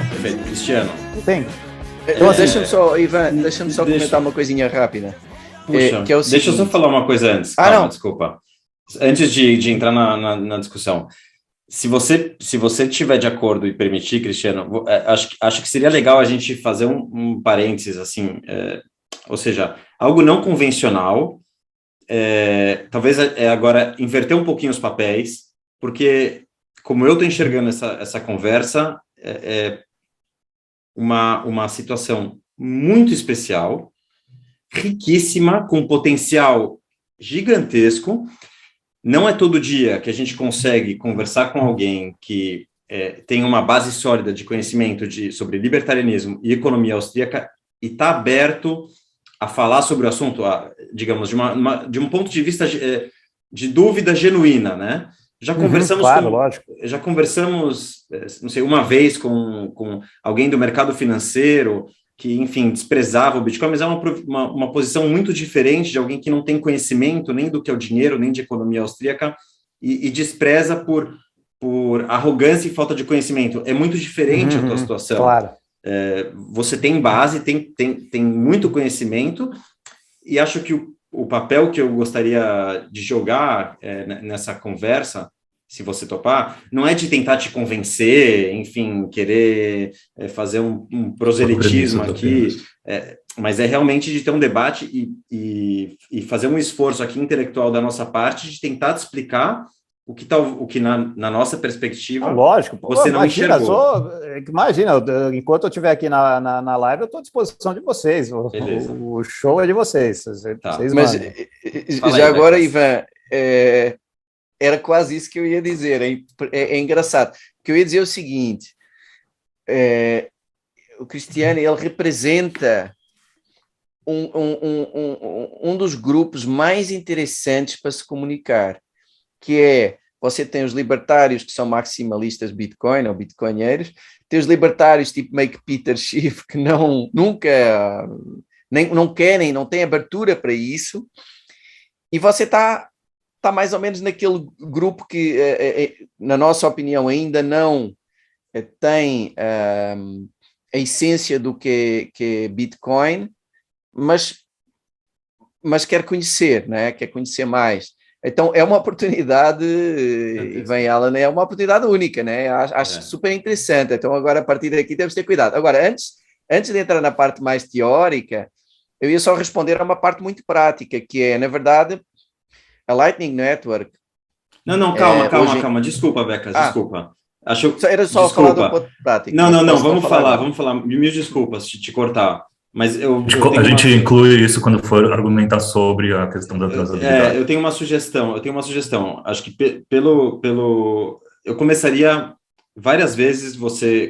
Perfeito. Cristiano. Tem. Então, deixa-me só, Ivan, deixa-me só comentar uma coisinha rápida. Puxa, Que é o seguinte... deixa eu só falar uma coisa antes. Não. Desculpa. Antes de entrar na discussão. Se você tiver de acordo e permitir, Cristiano, acho que seria legal a gente fazer um parênteses, assim, ou seja, algo não convencional, talvez agora inverter um pouquinho os papéis, porque, como eu estou enxergando essa conversa, é uma situação muito especial, riquíssima, com potencial gigantesco. Não é todo dia que a gente consegue conversar com alguém que tem uma base sólida de conhecimento sobre libertarianismo e economia austríaca e está aberto a falar sobre o assunto, digamos, de um ponto de vista de dúvida genuína, né? Já conversamos lógico. Já conversamos, não sei, uma vez com alguém do mercado financeiro que, enfim, desprezava o Bitcoin, mas é uma posição muito diferente de alguém que não tem conhecimento nem do que é o dinheiro, nem de economia austríaca, e despreza por arrogância e falta de conhecimento. É muito diferente a tua situação. Claro. Você tem base, tem muito conhecimento, e acho que o papel que eu gostaria de jogar nessa conversa, se você topar, não é de tentar te convencer, enfim, querer fazer um proselitismo aqui, mas é realmente de ter um debate e fazer um esforço aqui intelectual da nossa parte de tentar te explicar o que na nossa perspectiva lógico, você não enxergou. Imagina, enquanto eu estiver aqui na live, eu estou à disposição de vocês. O show é de vocês. Vocês mas já agora, Ivan, era quase isso que eu ia dizer. É engraçado. Porque eu ia dizer o seguinte: o Cristiano, ele representa um dos grupos mais interessantes para se comunicar, que é, você tem os libertários que são maximalistas Bitcoin ou bitcoinheiros, tem os libertários tipo Make Peter Schiff que não querem, não têm abertura para isso, e você está mais ou menos naquele grupo que, na nossa opinião, ainda não tem a essência do que é Bitcoin, mas quer conhecer, né? Quer conhecer mais. Então, é uma oportunidade, e vem Alan, é uma oportunidade única, né? Acho super interessante. Então, agora, a partir daqui, temos que ter cuidado. Agora, antes de entrar na parte mais teórica, eu ia só responder a uma parte muito prática, que é, na verdade, a Lightning Network... Não, calma. Desculpa, Becas, desculpa. Era só falar do ponto prático. Não, vamos falar. Mil desculpas te cortar. Mas a gente inclui isso quando for argumentar sobre a questão da trazabilidade. Eu tenho uma sugestão. Acho que eu começaria várias vezes,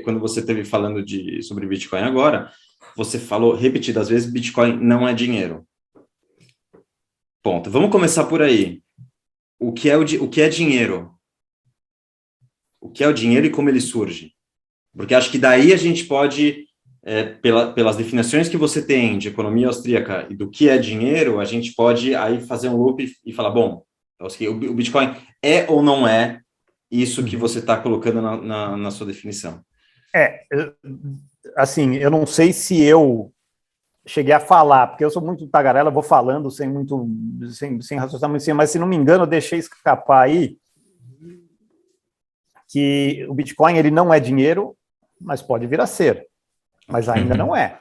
quando você esteve falando sobre Bitcoin agora, você falou repetidas vezes, Bitcoin não é dinheiro. Ponto. Vamos começar por aí. O que é dinheiro? O que é o dinheiro e como ele surge? Porque acho que daí a gente pode... pelas definições que você tem de economia austríaca e do que é dinheiro, a gente pode aí fazer um loop e falar, bom, o Bitcoin é ou não é isso que você está colocando na sua definição? Assim, eu não sei se eu cheguei a falar, porque eu sou muito tagarela, vou falando sem raciocinar muito, mas se não me engano, eu deixei escapar aí que o Bitcoin ele não é dinheiro, mas pode vir a ser. Mas ainda não é.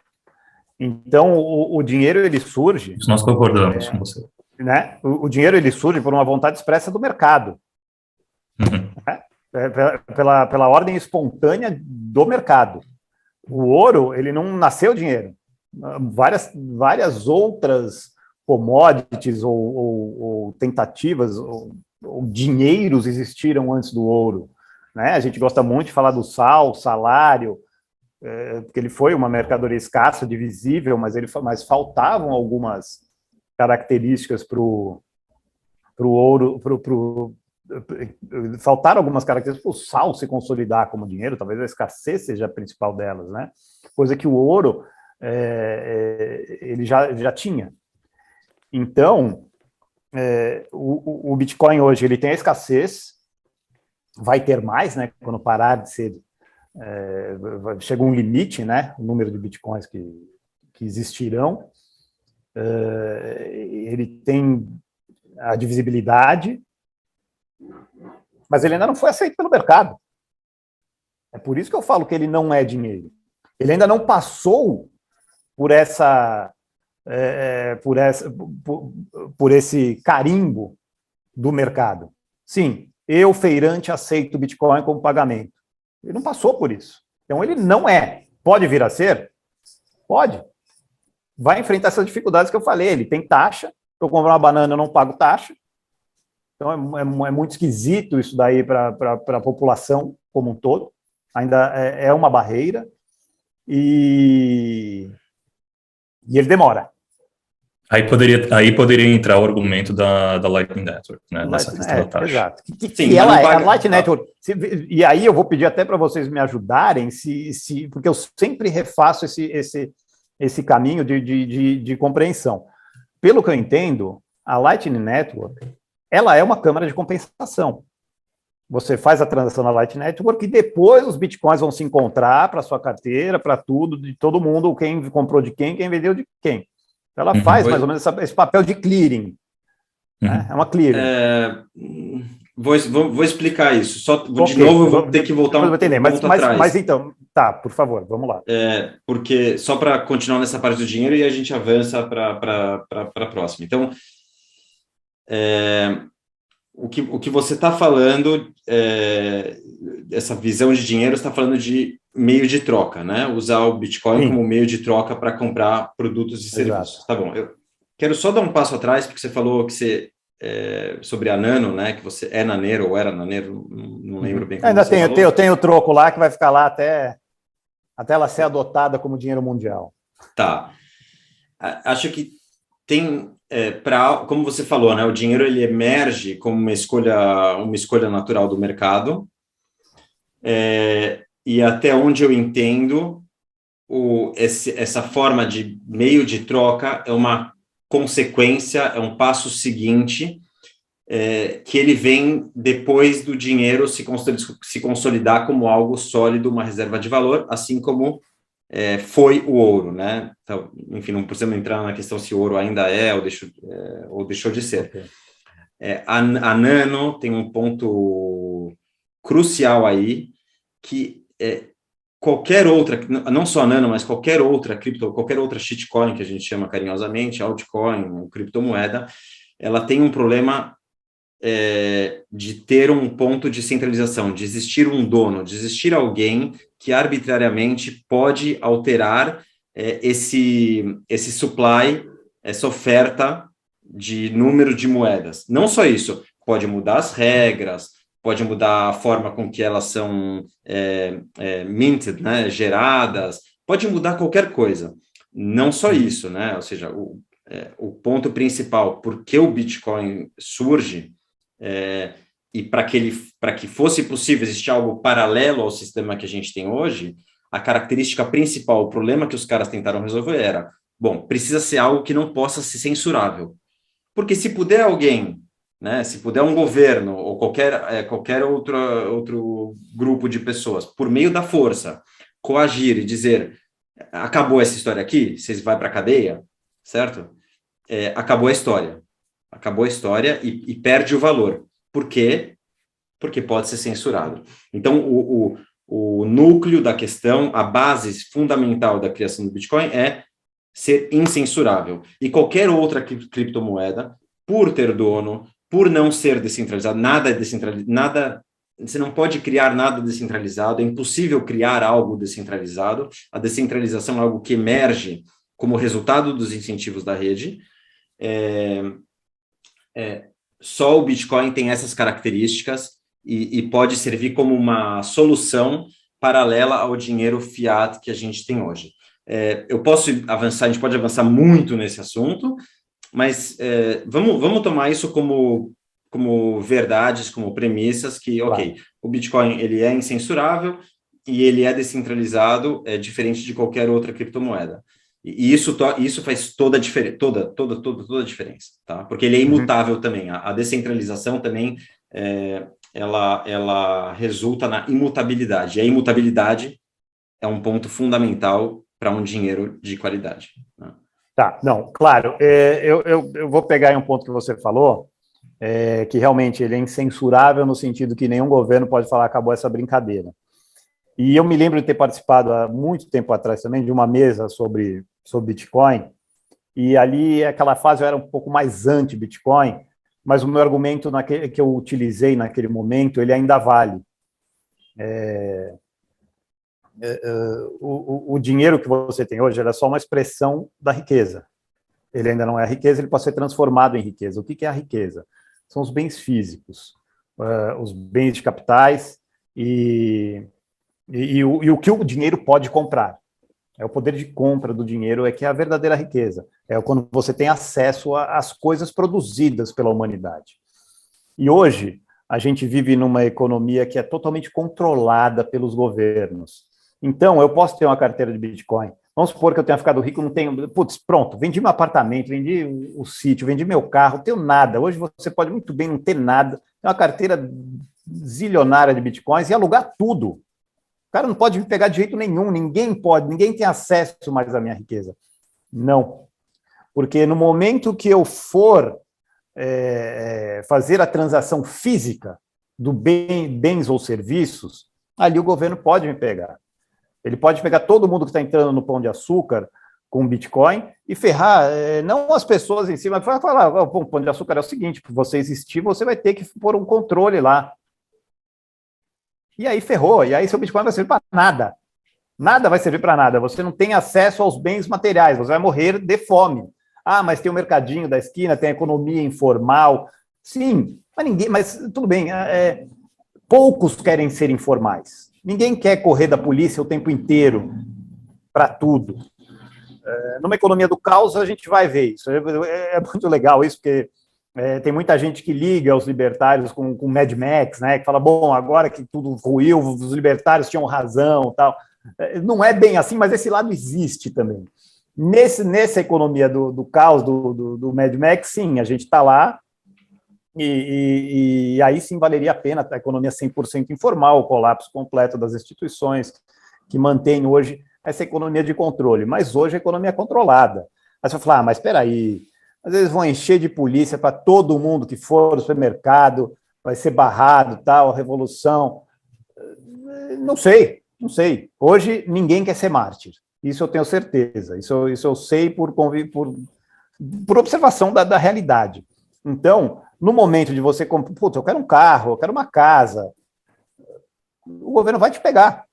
Então, o dinheiro, ele surge... Isso nós concordamos com você. Né? O dinheiro, ele surge por uma vontade expressa do mercado. Né? Pela ordem espontânea do mercado. O ouro, ele não nasceu dinheiro. Várias outras commodities ou tentativas ou dinheiros existiram antes do ouro. Né? A gente gosta muito de falar do salário, porque ele foi uma mercadoria escassa, divisível, mas faltavam algumas características para o ouro, faltaram algumas características para o sal se consolidar como dinheiro, talvez a escassez seja a principal delas, né? Coisa que o ouro ele já tinha. Então, o Bitcoin hoje ele tem a escassez, vai ter mais, né? Quando parar de ser chega um limite, né? O número de bitcoins que existirão. Ele tem a divisibilidade, mas ele ainda não foi aceito pelo mercado. É por isso que eu falo que ele não é dinheiro. Ele ainda não passou por por esse carimbo do mercado. Sim, eu, feirante, aceito o Bitcoin como pagamento. Ele não passou por isso. Então, ele não é. Pode vir a ser? Pode. Vai enfrentar essas dificuldades que eu falei. Ele tem taxa. Se eu comprar uma banana, eu não pago taxa. Então, é muito esquisito isso daí para a população como um todo. Ainda é uma barreira. E ele demora. Aí poderia entrar o argumento da Lightning Network, né? Nessa questão da taxa. Exato. Que ela é a Lightning Network. E aí eu vou pedir até para vocês me ajudarem, porque eu sempre refaço esse caminho de compreensão. Pelo que eu entendo, a Lightning Network, ela é uma câmara de compensação. Você faz a transação na Lightning Network e depois os bitcoins vão se encontrar para sua carteira, para tudo, de todo mundo, quem comprou de quem vendeu de quem. Ela faz mais ou menos esse papel de clearing. Né? É uma clearing. Vou explicar isso. Só de novo eu vou ter que voltar um ponto atrás. Mas então, tá, por favor, vamos lá. Porque só para continuar nessa parte do dinheiro e a gente avança para a próxima. Então, o que você está falando, essa visão de dinheiro, você está falando de meio de troca, né? Usar o Bitcoin como meio de troca para comprar produtos e serviços. Tá bom, eu quero só dar um passo atrás, porque você falou que você, sobre a Nano, né? Que você é naneiro ou era naneiro, não lembro bem como você falou. Eu tenho o troco lá que vai ficar lá até ela ser adotada como dinheiro mundial. Tá. Acho que tem, como você falou, né? O dinheiro ele emerge como uma escolha natural do mercado. E até onde eu entendo, essa forma de meio de troca é uma consequência, é um passo seguinte, que ele vem depois do dinheiro se consolidar como algo sólido, uma reserva de valor, assim como foi o ouro, né? Então, enfim, não precisamos entrar na questão se o ouro ainda ou deixou de ser. Okay. A Nano tem um ponto crucial aí, que qualquer outra, não só a Nano, mas qualquer outra cripto, qualquer outra shitcoin, que a gente chama carinhosamente, altcoin, criptomoeda, ela tem um problema de ter um ponto de centralização, de existir um dono, de existir alguém que arbitrariamente pode alterar esse supply, essa oferta de número de moedas. Não só isso, pode mudar as regras, pode mudar a forma com que elas são minted, né, geradas, pode mudar qualquer coisa. Não só isso, né? Ou seja, o ponto principal, por que o Bitcoin surge, e para que fosse possível existir algo paralelo ao sistema que a gente tem hoje, a característica principal, o problema que os caras tentaram resolver era, bom, precisa ser algo que não possa ser censurável. Porque se puder alguém, né, se puder um governo ou qualquer outro grupo de pessoas, por meio da força, coagir e dizer, acabou essa história aqui, vocês vão para a cadeia, certo? Acabou a história. Acabou a história e perde o valor. Por quê? Porque pode ser censurado. Então, o núcleo da questão, a base fundamental da criação do Bitcoin é ser incensurável. E qualquer outra criptomoeda, por ter dono, por não ser descentralizado, nada é descentralizado, você não pode criar nada descentralizado, é impossível criar algo descentralizado. A descentralização é algo que emerge como resultado dos incentivos da rede. Só o Bitcoin tem essas características e pode servir como uma solução paralela ao dinheiro fiat que a gente tem hoje. Eu posso avançar, a gente pode avançar muito nesse assunto, mas vamos tomar isso como verdades, como premissas, que, ok, o Bitcoin ele é incensurável e ele é descentralizado, diferente de qualquer outra criptomoeda. E isso faz toda a diferença, toda a diferença, tá? Porque ele é imutável também. A descentralização também ela resulta na imutabilidade. E a imutabilidade é um ponto fundamental para um dinheiro de qualidade, né? Tá, não, claro. Eu vou pegar aí um ponto que você falou, que realmente ele é incensurável no sentido que nenhum governo pode falar acabou essa brincadeira. E eu me lembro de ter participado há muito tempo atrás também de uma mesa sobre Bitcoin, e ali, aquela fase, eu era um pouco mais anti-Bitcoin, mas o meu argumento que eu utilizei naquele momento, ele ainda vale. O dinheiro que você tem hoje é só uma expressão da riqueza. Ele ainda não é a riqueza, ele pode ser transformado em riqueza. O que é a riqueza? São os bens físicos, os bens de capitais e o que o dinheiro pode comprar. É o poder de compra do dinheiro que é a verdadeira riqueza. É quando você tem acesso às coisas produzidas pela humanidade. E hoje, a gente vive numa economia que é totalmente controlada pelos governos. Então, eu posso ter uma carteira de Bitcoin. Vamos supor que eu tenha ficado rico, não tenho... Putz, pronto, vendi meu apartamento, vendi o sítio, vendi meu carro, não tenho nada. Hoje você pode muito bem não ter nada, ter uma carteira zilionária de Bitcoins e alugar tudo. O cara não pode me pegar de jeito nenhum, ninguém pode, ninguém tem acesso mais à minha riqueza. Não. Porque no momento que eu for fazer a transação física do bens ou serviços, ali o governo pode me pegar. Ele pode pegar todo mundo que está entrando no Pão de Açúcar com Bitcoin e ferrar, não as pessoas em si, mas falar, o Pão de Açúcar é o seguinte, para você existir, você vai ter que pôr um controle lá. E aí ferrou, e aí seu Bitcoin vai servir para nada. Nada vai servir para nada, você não tem acesso aos bens materiais, você vai morrer de fome. Ah, mas tem o mercadinho da esquina, tem a economia informal. Sim, mas tudo bem, poucos querem ser informais. Ninguém quer correr da polícia o tempo inteiro para tudo. Numa economia do caos, a gente vai ver isso. É muito legal isso, porque tem muita gente que liga aos libertários com Mad Max, né? Que fala, bom, agora que tudo ruiu, os libertários tinham razão, tal. Não é bem assim, mas esse lado existe também. Nessa economia do caos, do Mad Max, sim, a gente está lá, e aí sim valeria a pena a economia 100% informal, o colapso completo das instituições que mantém hoje essa economia de controle. Mas hoje a economia é controlada. Aí você vai falar, mas espera aí, às vezes vão encher de polícia para todo mundo que for no supermercado, vai ser barrado, tal, revolução. Não sei. Hoje ninguém quer ser mártir. Isso eu tenho certeza. Isso eu sei por observação da realidade. Então, no momento de você... Putz, eu quero um carro, eu quero uma casa. O governo vai te pegar.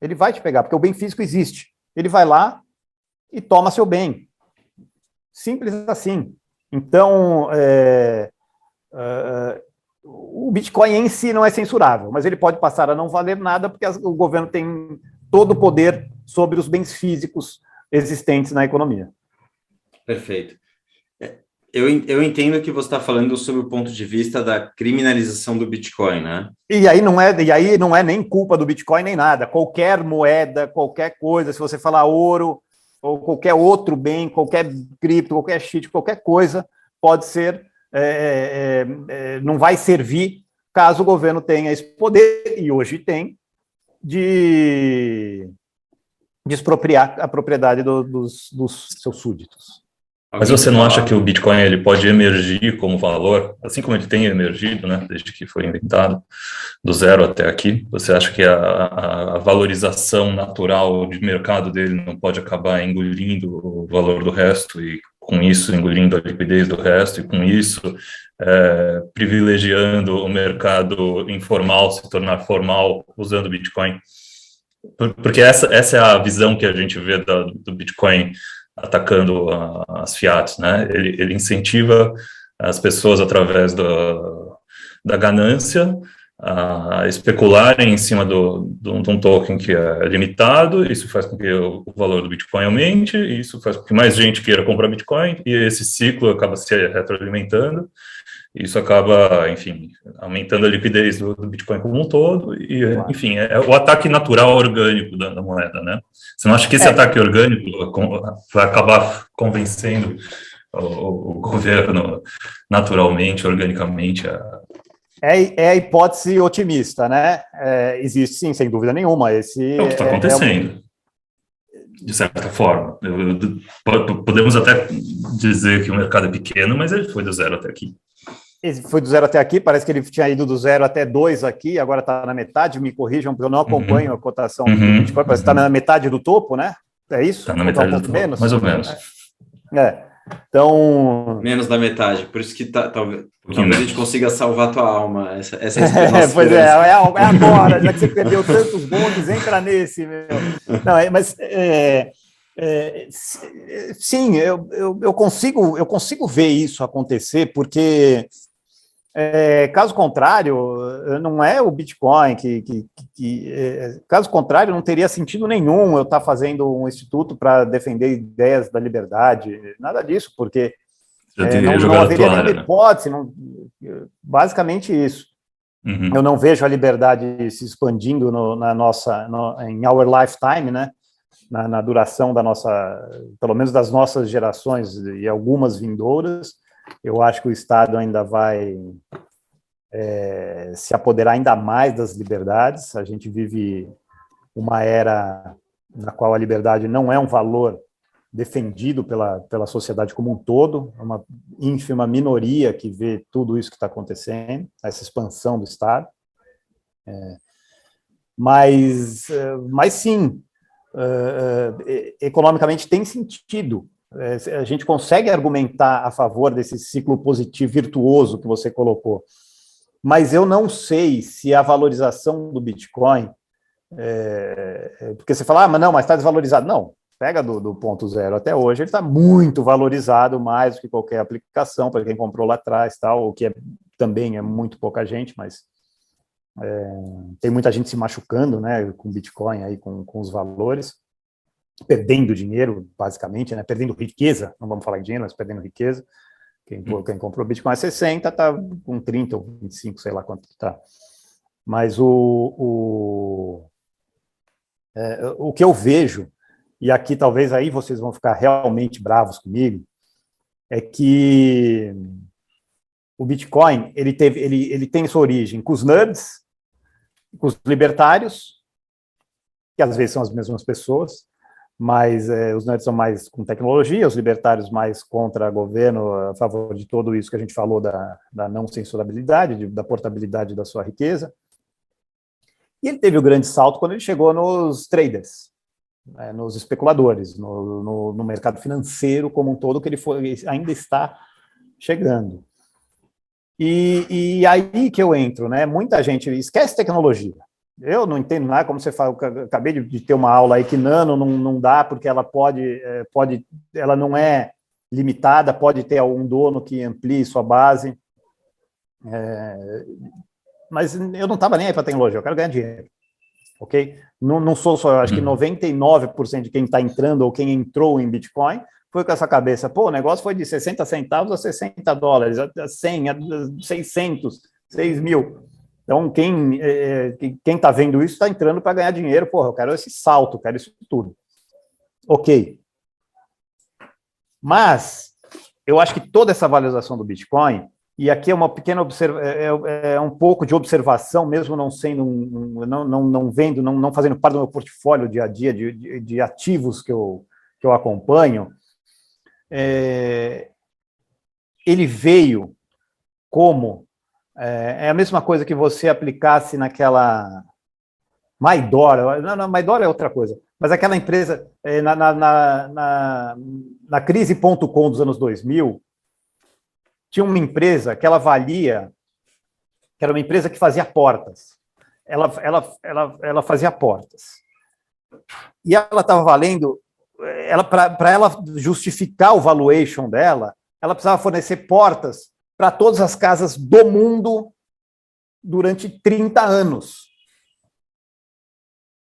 Ele vai te pegar, porque o bem físico existe. Ele vai lá e toma seu bem. Simples assim. Então, o Bitcoin em si não é censurável, mas ele pode passar a não valer nada, porque o governo tem todo o poder sobre os bens físicos existentes na economia. Perfeito. Eu entendo que você está falando sobre o ponto de vista da criminalização do Bitcoin, né? E aí não é nem culpa do Bitcoin nem nada. Qualquer moeda, qualquer coisa, se você falar ouro ou qualquer outro bem, qualquer cripto, qualquer cheat, qualquer coisa, pode ser, não vai servir caso o governo tenha esse poder, e hoje tem, de expropriar a propriedade dos seus súditos. Mas você não acha que o Bitcoin ele pode emergir como valor, assim como ele tem emergido, né, desde que foi inventado, do zero até aqui? Você acha que a valorização natural de mercado dele não pode acabar engolindo o valor do resto e, com isso, engolindo a liquidez do resto e, com isso, privilegiando o mercado informal se tornar formal usando o Bitcoin? Porque essa é a visão que a gente vê do Bitcoin atacando as fiats, né? Ele incentiva as pessoas através da ganância a especularem em cima de um token que é limitado. Isso faz com que o valor do Bitcoin aumente, e isso faz com que mais gente queira comprar Bitcoin, e esse ciclo acaba se retroalimentando. Isso acaba, enfim, aumentando a liquidez do Bitcoin como um todo, e, enfim, é o ataque natural orgânico da moeda, né? Você não acha que esse ataque orgânico vai acabar convencendo o governo naturalmente, organicamente, É a hipótese otimista, né? Existe sim, sem dúvida nenhuma. É o que está acontecendo, de certa forma. Podemos até dizer que o mercado é pequeno, mas ele foi do zero até aqui. Ele foi do zero até aqui, parece que ele tinha ido do 0 até 2 aqui, agora está na metade, me corrijam, porque eu não acompanho a cotação do Bitcoin, parece que está na metade do topo, né? É isso? Está na metade do topo, menos? Mais ou menos. Então... Menos da metade, por isso que talvez a gente consiga salvar a tua alma. Essa é a nossa pois é agora, já que você perdeu tantos bondes, entra nesse, meu. Não, mas sim, eu consigo ver isso acontecer, porque caso contrário, não é o Bitcoin caso contrário, não teria sentido nenhum eu estar fazendo um instituto para defender ideias da liberdade, nada disso, porque não haveria nenhuma hipótese, basicamente isso. Eu não vejo a liberdade se expandindo em our lifetime, né? Na duração da pelo menos das nossas gerações e algumas vindouras. Eu acho que o Estado ainda vai se apoderar ainda mais das liberdades. A gente vive uma era na qual a liberdade não é um valor defendido pela sociedade como um todo, é uma ínfima minoria que vê tudo isso que está acontecendo, essa expansão do Estado. Mas sim, economicamente tem sentido. A gente consegue argumentar a favor desse ciclo positivo virtuoso que você colocou, mas eu não sei se a valorização do Bitcoin, porque você fala, mas está desvalorizado. Não, pega do ponto zero até hoje, ele está muito valorizado, mais do que qualquer aplicação, para quem comprou lá atrás, tal, o que também é muito pouca gente, mas tem muita gente se machucando, né, com Bitcoin, aí, com os valores, perdendo dinheiro, basicamente, né, perdendo riqueza, não vamos falar em dinheiro, mas perdendo riqueza. Quem comprou Bitcoin a 60 está com 30 ou 25, sei lá quanto está. Mas o que eu vejo, e aqui talvez aí vocês vão ficar realmente bravos comigo, é que o Bitcoin ele tem sua origem com os nerds, com os libertários, que às vezes são as mesmas pessoas, mas os nerds são mais com tecnologia, os libertários mais contra governo, a favor de tudo isso que a gente falou da não censurabilidade, da portabilidade da sua riqueza. E ele teve o grande salto quando ele chegou nos traders, nos especuladores, no mercado financeiro como um todo, que ele ainda está chegando. E aí que eu entro, né? Muita gente esquece tecnologia. Eu não entendo nada, como você fala, eu acabei de ter uma aula aí que nano não dá, porque ela ela não é limitada, pode ter algum dono que amplie sua base. Mas eu não estava nem aí para tecnologia, eu quero ganhar dinheiro. Ok? Não sou só eu, acho que 99% de quem está entrando ou quem entrou em Bitcoin foi com essa cabeça, o negócio foi de 60 centavos a 60 dólares, a 100, a 600, 6 mil. Então, quem está vendo isso está entrando para ganhar dinheiro. Eu quero esse salto, quero isso tudo. Ok. Mas, eu acho que toda essa valorização do Bitcoin, e aqui é uma pequena um pouco de observação, mesmo não sendo não vendo, não fazendo parte do meu portfólio dia a dia de ativos que eu acompanho, ele veio como a mesma coisa que você aplicasse naquela Maidora. Não, Maidora é outra coisa, mas aquela empresa na crise.com dos anos 2000, tinha uma empresa que ela valia, que era uma empresa que fazia portas. Ela fazia portas. E ela estava valendo, para ela justificar o valuation dela, ela precisava fornecer portas para todas as casas do mundo durante 30 anos.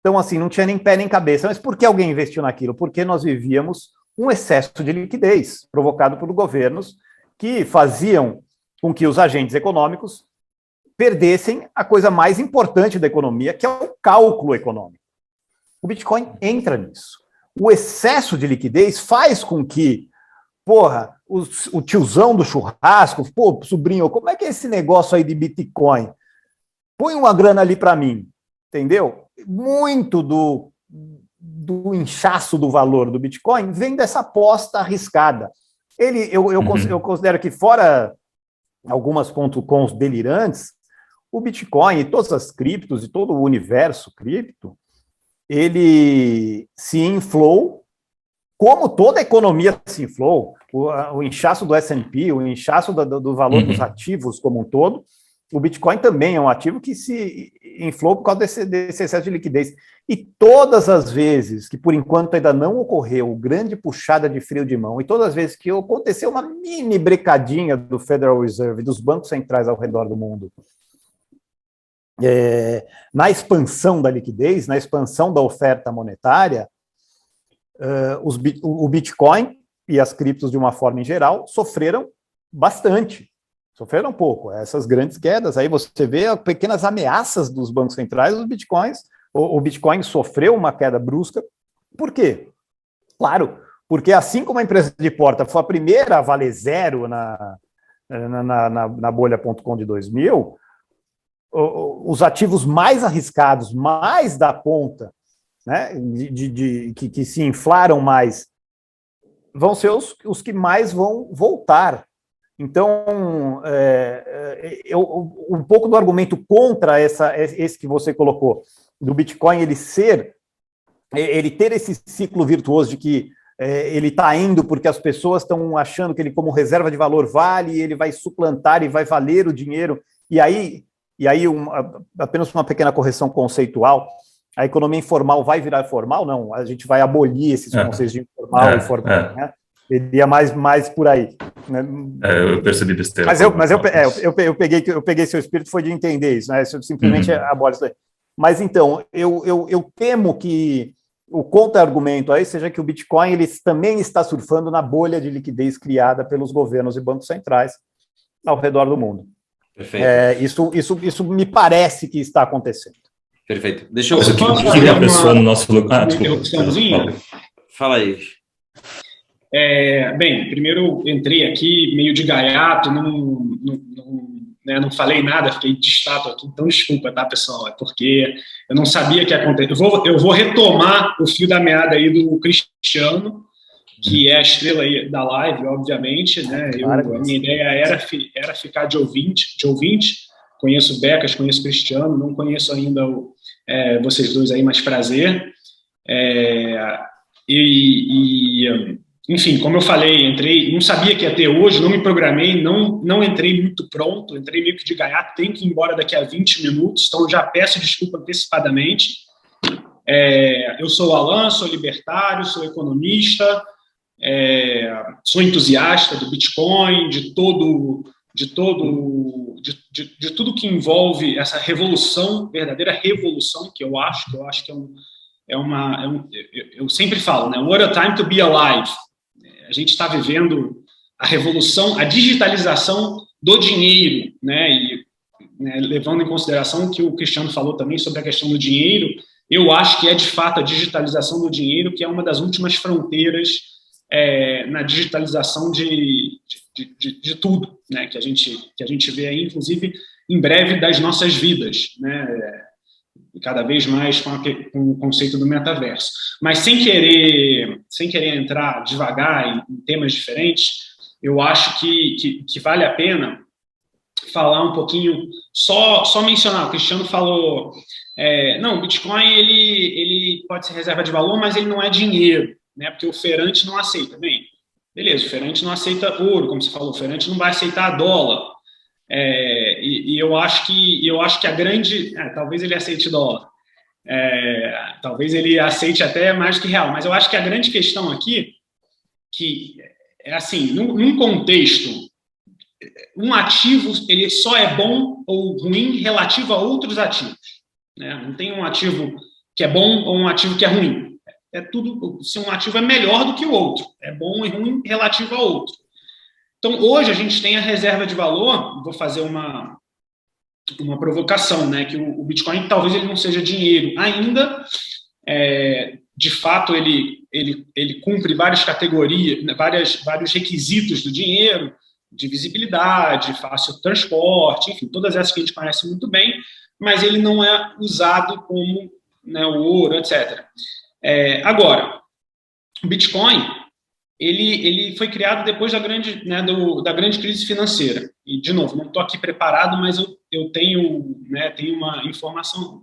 Então, assim, não tinha nem pé nem cabeça. Mas por que alguém investiu naquilo? Porque nós vivíamos um excesso de liquidez provocado por governos que faziam com que os agentes econômicos perdessem a coisa mais importante da economia, que é o cálculo econômico. O Bitcoin entra nisso. O excesso de liquidez faz com que porra, o tiozão do churrasco, pô, sobrinho, como é que é esse negócio aí de Bitcoin? Põe uma grana ali para mim, entendeu? Muito do inchaço do valor do Bitcoin vem dessa aposta arriscada. Eu considero que, fora algumas .coms delirantes, o Bitcoin e todas as criptos e todo o universo cripto, ele se inflou, como toda a economia se inflou, o inchaço do S&P, o inchaço do valor dos ativos como um todo. O Bitcoin também é um ativo que se inflou por causa desse excesso de liquidez. E todas as vezes que, por enquanto, ainda não ocorreu grande puxada de freio de mão, e todas as vezes que aconteceu uma mini brecadinha do Federal Reserve, dos bancos centrais ao redor do mundo, na expansão da liquidez, na expansão da oferta monetária, o Bitcoin e as criptos, de uma forma em geral, sofreram bastante. Sofreram um pouco, essas grandes quedas. Aí você vê pequenas ameaças dos bancos centrais, os bitcoins. O Bitcoin sofreu uma queda brusca. Por quê? Claro, porque assim como a empresa de porta foi a primeira a valer zero na bolha.com de 2000, os ativos mais arriscados, mais da ponta, né, que se inflaram mais, vão ser os que mais vão voltar. Então, um pouco do argumento contra esse que você colocou, do Bitcoin ele ter esse ciclo virtuoso de que ele está indo porque as pessoas estão achando que ele, como reserva de valor, vale, ele vai suplantar e vai valer o dinheiro, e aí apenas uma pequena correção conceitual, a economia informal vai virar formal? Não, a gente vai abolir esses conceitos de informal e formal, né? Ele ia mais por aí. Né? Eu percebi besteira. Mas eu peguei seu espírito, foi de entender isso, né? Isso simplesmente abole isso aí. Mas então, eu temo que o contra-argumento aí seja que o Bitcoin ele também está surfando na bolha de liquidez criada pelos governos e bancos centrais ao redor do mundo. Perfeito. Isso me parece que está acontecendo. Perfeito. Deixa eu... queria uma pessoa no nosso lugar. Desculpa. Fala aí. Bem, primeiro eu entrei aqui meio de gaiato, não falei nada, fiquei de estátua aqui, então desculpa, tá, pessoal? É porque eu não sabia que ia acontecer. Eu vou retomar o fio da meada aí do Cristiano, que é a estrela aí da live, obviamente, né? A minha ideia era ficar de ouvinte. Conheço o Becas, conheço o Cristiano, não conheço ainda vocês dois aí, mas prazer. Enfim, como eu falei, não sabia que ia ter hoje, não me programei, não entrei muito pronto, entrei meio que de gaiato, tenho que ir embora daqui a 20 minutos, então já peço desculpa antecipadamente. Eu sou o Alan, sou libertário, sou economista, sou entusiasta do Bitcoin, de tudo que envolve essa revolução, verdadeira revolução, que eu acho que eu sempre falo, né? What a time to be alive. A gente está vivendo a revolução, a digitalização do dinheiro, né? E levando em consideração o que o Cristiano falou também sobre a questão do dinheiro, eu acho que é de fato a digitalização do dinheiro que é uma das últimas fronteiras na digitalização de tudo, né? Que a gente vê aí, inclusive, em breve, das nossas vidas, né? Cada vez mais com o conceito do metaverso. Mas sem querer entrar devagar em temas diferentes, eu acho que vale a pena falar um pouquinho, só mencionar, o Cristiano falou, não, o Bitcoin ele pode ser reserva de valor, mas ele não é dinheiro, né? Porque o feirante não aceita. Bem, beleza, o feirante não aceita ouro, como você falou, o feirante não vai aceitar dólar. E eu acho que a grande... talvez ele aceite dólar. Talvez ele aceite até mais que real. Mas eu acho que a grande questão aqui, que é assim, num contexto, um ativo ele só é bom ou ruim relativo a outros ativos, né? Não tem um ativo que é bom ou um ativo que é ruim. É tudo, se um ativo é melhor do que o outro, é bom e ruim relativo a outro. Então, hoje a gente tem a reserva de valor, vou fazer uma provocação, né, que o Bitcoin talvez ele não seja dinheiro ainda, De fato, ele cumpre várias categorias, vários requisitos do dinheiro, de visibilidade, fácil transporte, enfim, todas essas que a gente conhece muito bem, mas ele não é usado como, né, o ouro, etc. Agora, o Bitcoin, ele foi criado depois da grande crise financeira. E, de novo, não estou aqui preparado, mas eu tenho uma informação,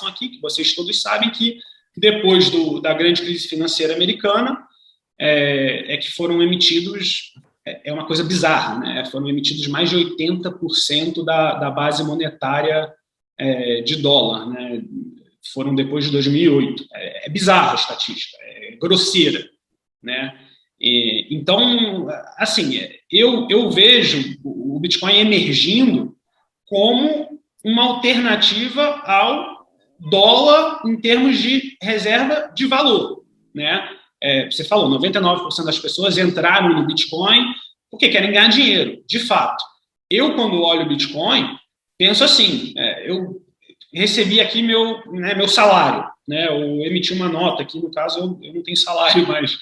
aqui que vocês todos sabem que depois da grande crise financeira americana que foram emitidos, é uma coisa bizarra, né? Foram emitidos mais de 80% da base monetária de dólar, né? Foram depois de 2008. É bizarra a estatística, é grosseira, né? Então, assim, eu vejo o Bitcoin emergindo como uma alternativa ao dólar em termos de reserva de valor, né? Você falou, 99% das pessoas entraram no Bitcoin porque querem ganhar dinheiro, de fato. Eu, quando olho o Bitcoin, penso assim, eu recebi aqui meu salário, né? Eu emiti uma nota aqui, no caso, eu não tenho salário, mas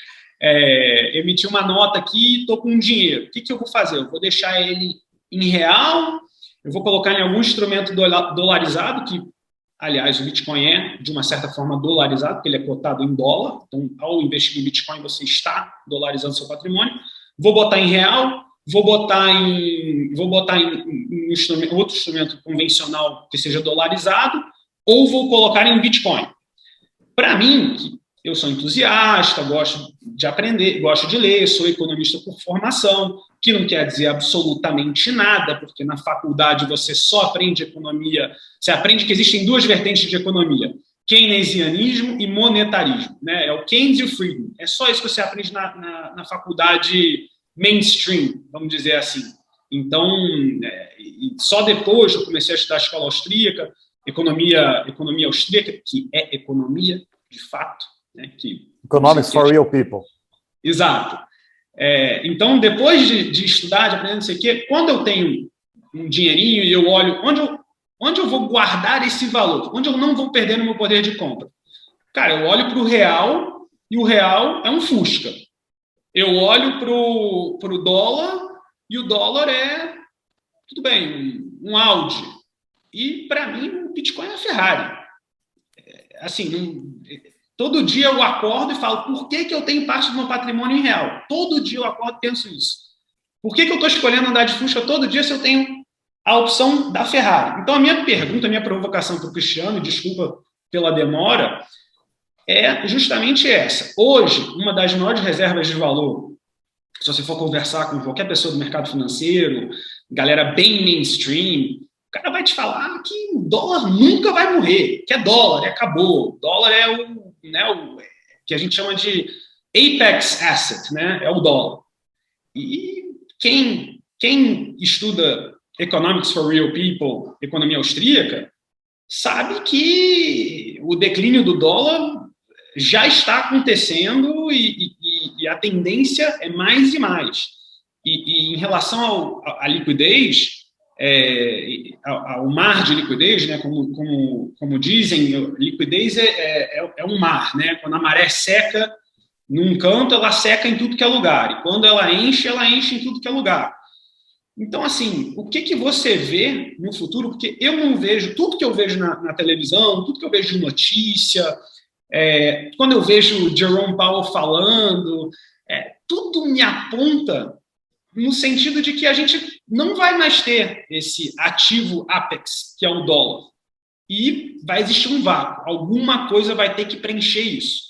emiti uma nota aqui e estou com dinheiro. O que eu vou fazer? Eu vou deixar ele em real, eu vou colocar em algum instrumento dolarizado, que, aliás, o Bitcoin é, de uma certa forma, dolarizado, porque ele é cotado em dólar. Então, ao investir em Bitcoin, você está dolarizando seu patrimônio. Vou botar em real, vou botar em outro instrumento convencional que seja dolarizado, ou vou colocar em Bitcoin. Para mim, eu sou entusiasta, gosto de aprender, gosto de ler, sou economista por formação, que não quer dizer absolutamente nada, porque na faculdade você só aprende economia, você aprende que existem duas vertentes de economia, keynesianismo e monetarismo, né? É o Keynes e o Friedman. É só isso que você aprende na faculdade mainstream, vamos dizer assim. Então, só depois eu comecei a estudar a escola austríaca, economia austríaca, que é economia, de fato, né? Economics for real people. Exato. Então, depois de estudar, de aprender não sei o quê, quando eu tenho um dinheirinho e eu olho onde eu vou guardar esse valor, onde eu não vou perder no meu poder de compra. Cara, eu olho para o real e o real é um Fusca. Eu olho para o dólar e o dólar é, tudo bem, um Audi. E, para mim, o Bitcoin é a Ferrari. Assim, todo dia eu acordo e falo, por que eu tenho parte do meu patrimônio em real? Todo dia eu acordo e penso isso. Por que eu estou escolhendo andar de Fusca todo dia se eu tenho a opção da Ferrari? Então, a minha pergunta, a minha provocação para o Cristiano, desculpa pela demora, é justamente essa. Hoje, uma das maiores reservas de valor, se você for conversar com qualquer pessoa do mercado financeiro, galera bem mainstream, o cara vai te falar que o dólar nunca vai morrer, que é dólar, acabou. O dólar é o que a gente chama de apex asset, né? É o dólar. E quem estuda Economics for Real People, economia austríaca, sabe que o declínio do dólar já está acontecendo e a tendência é mais e mais. E em relação à liquidez, ao mar de liquidez, né, como dizem, liquidez é um mar, né? Quando a maré seca num canto, ela seca em tudo que é lugar, e quando ela enche em tudo que é lugar. Então, assim, o que você vê no futuro? Porque eu não vejo, tudo que eu vejo na televisão, tudo que eu vejo de notícia, quando eu vejo o Jerome Powell falando, tudo me aponta no sentido de que a gente não vai mais ter esse ativo apex, que é o dólar. E vai existir um vácuo. Alguma coisa vai ter que preencher isso.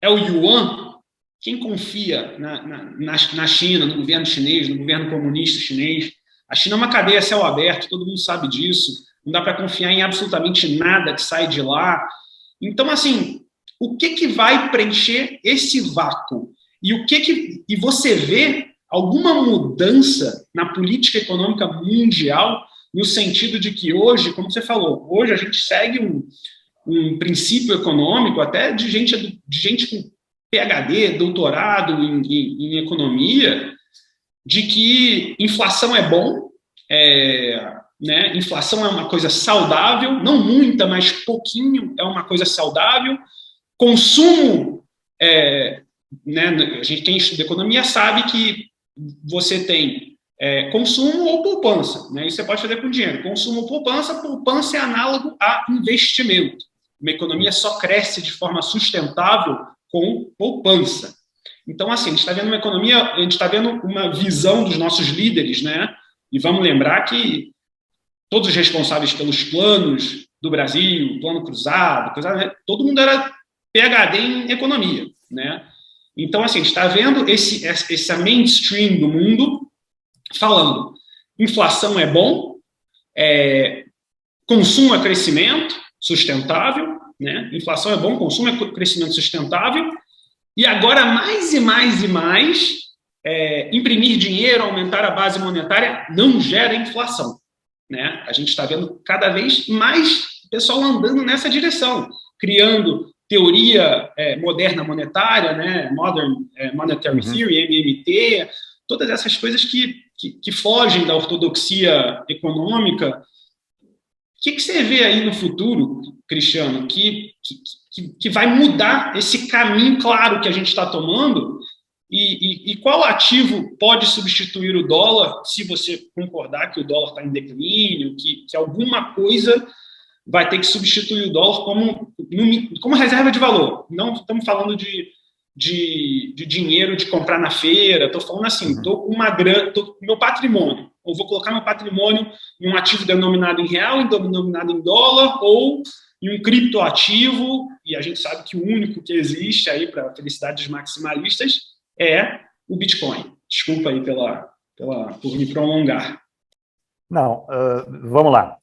É o yuan? Quem confia na China, no governo chinês, no governo comunista chinês? A China é uma cadeia a céu aberto, todo mundo sabe disso. Não dá para confiar em absolutamente nada que sai de lá. Então, assim, o que vai preencher esse vácuo? E você vê alguma mudança na política econômica mundial, no sentido de que hoje, como você falou, hoje a gente segue um princípio econômico até de gente com PhD, doutorado em economia, de que inflação é bom, né? Inflação é uma coisa saudável, não muita, mas pouquinho é uma coisa saudável, consumo, né, a gente tem estudo de economia, sabe que você tem consumo ou poupança, né? Isso você pode fazer com dinheiro. Consumo ou poupança, poupança é análogo a investimento. Uma economia só cresce de forma sustentável com poupança. Então, assim, a gente está vendo uma economia, a gente está vendo uma visão dos nossos líderes, né? E vamos lembrar que todos os responsáveis pelos planos do Brasil, plano cruzado, todo mundo era PhD em economia, né? Então, assim, a gente está vendo essa mainstream do mundo falando inflação é bom, consumo é crescimento sustentável, né? Inflação é bom, consumo é crescimento sustentável, e agora mais e mais e mais, imprimir dinheiro, aumentar a base monetária não gera inflação, né? A gente está vendo cada vez mais pessoal andando nessa direção, criando teoria moderna monetária, né? Modern Monetary Theory, MMT, todas essas coisas que fogem da ortodoxia econômica. O que você vê aí no futuro, Cristiano, que vai mudar esse caminho claro que a gente está tomando? E qual ativo pode substituir o dólar, se você concordar que o dólar está em declínio, que alguma coisa vai ter que substituir o dólar como reserva de valor? Não estamos falando de dinheiro de comprar na feira, estou falando assim, estou com uma grana, estou com meu patrimônio, ou vou colocar meu patrimônio em um ativo denominado em real, denominado em dólar, ou em um criptoativo, e a gente sabe que o único que existe aí para a felicidade dos maximalistas é o Bitcoin. Desculpa aí por me prolongar. Não, vamos lá.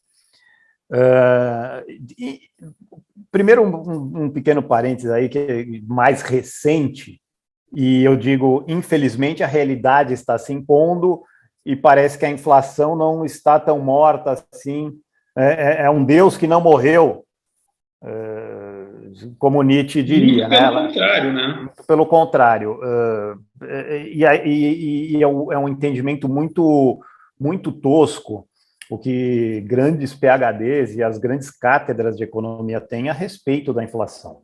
Primeiro, um pequeno parênteses aí, que é mais recente, e eu digo, infelizmente, a realidade está se impondo e parece que a inflação não está tão morta assim. É um Deus que não morreu, como Nietzsche diria. Pelo contrário, né? Pelo contrário. É um entendimento muito, muito tosco o que grandes PhDs e as grandes cátedras de economia têm a respeito da inflação.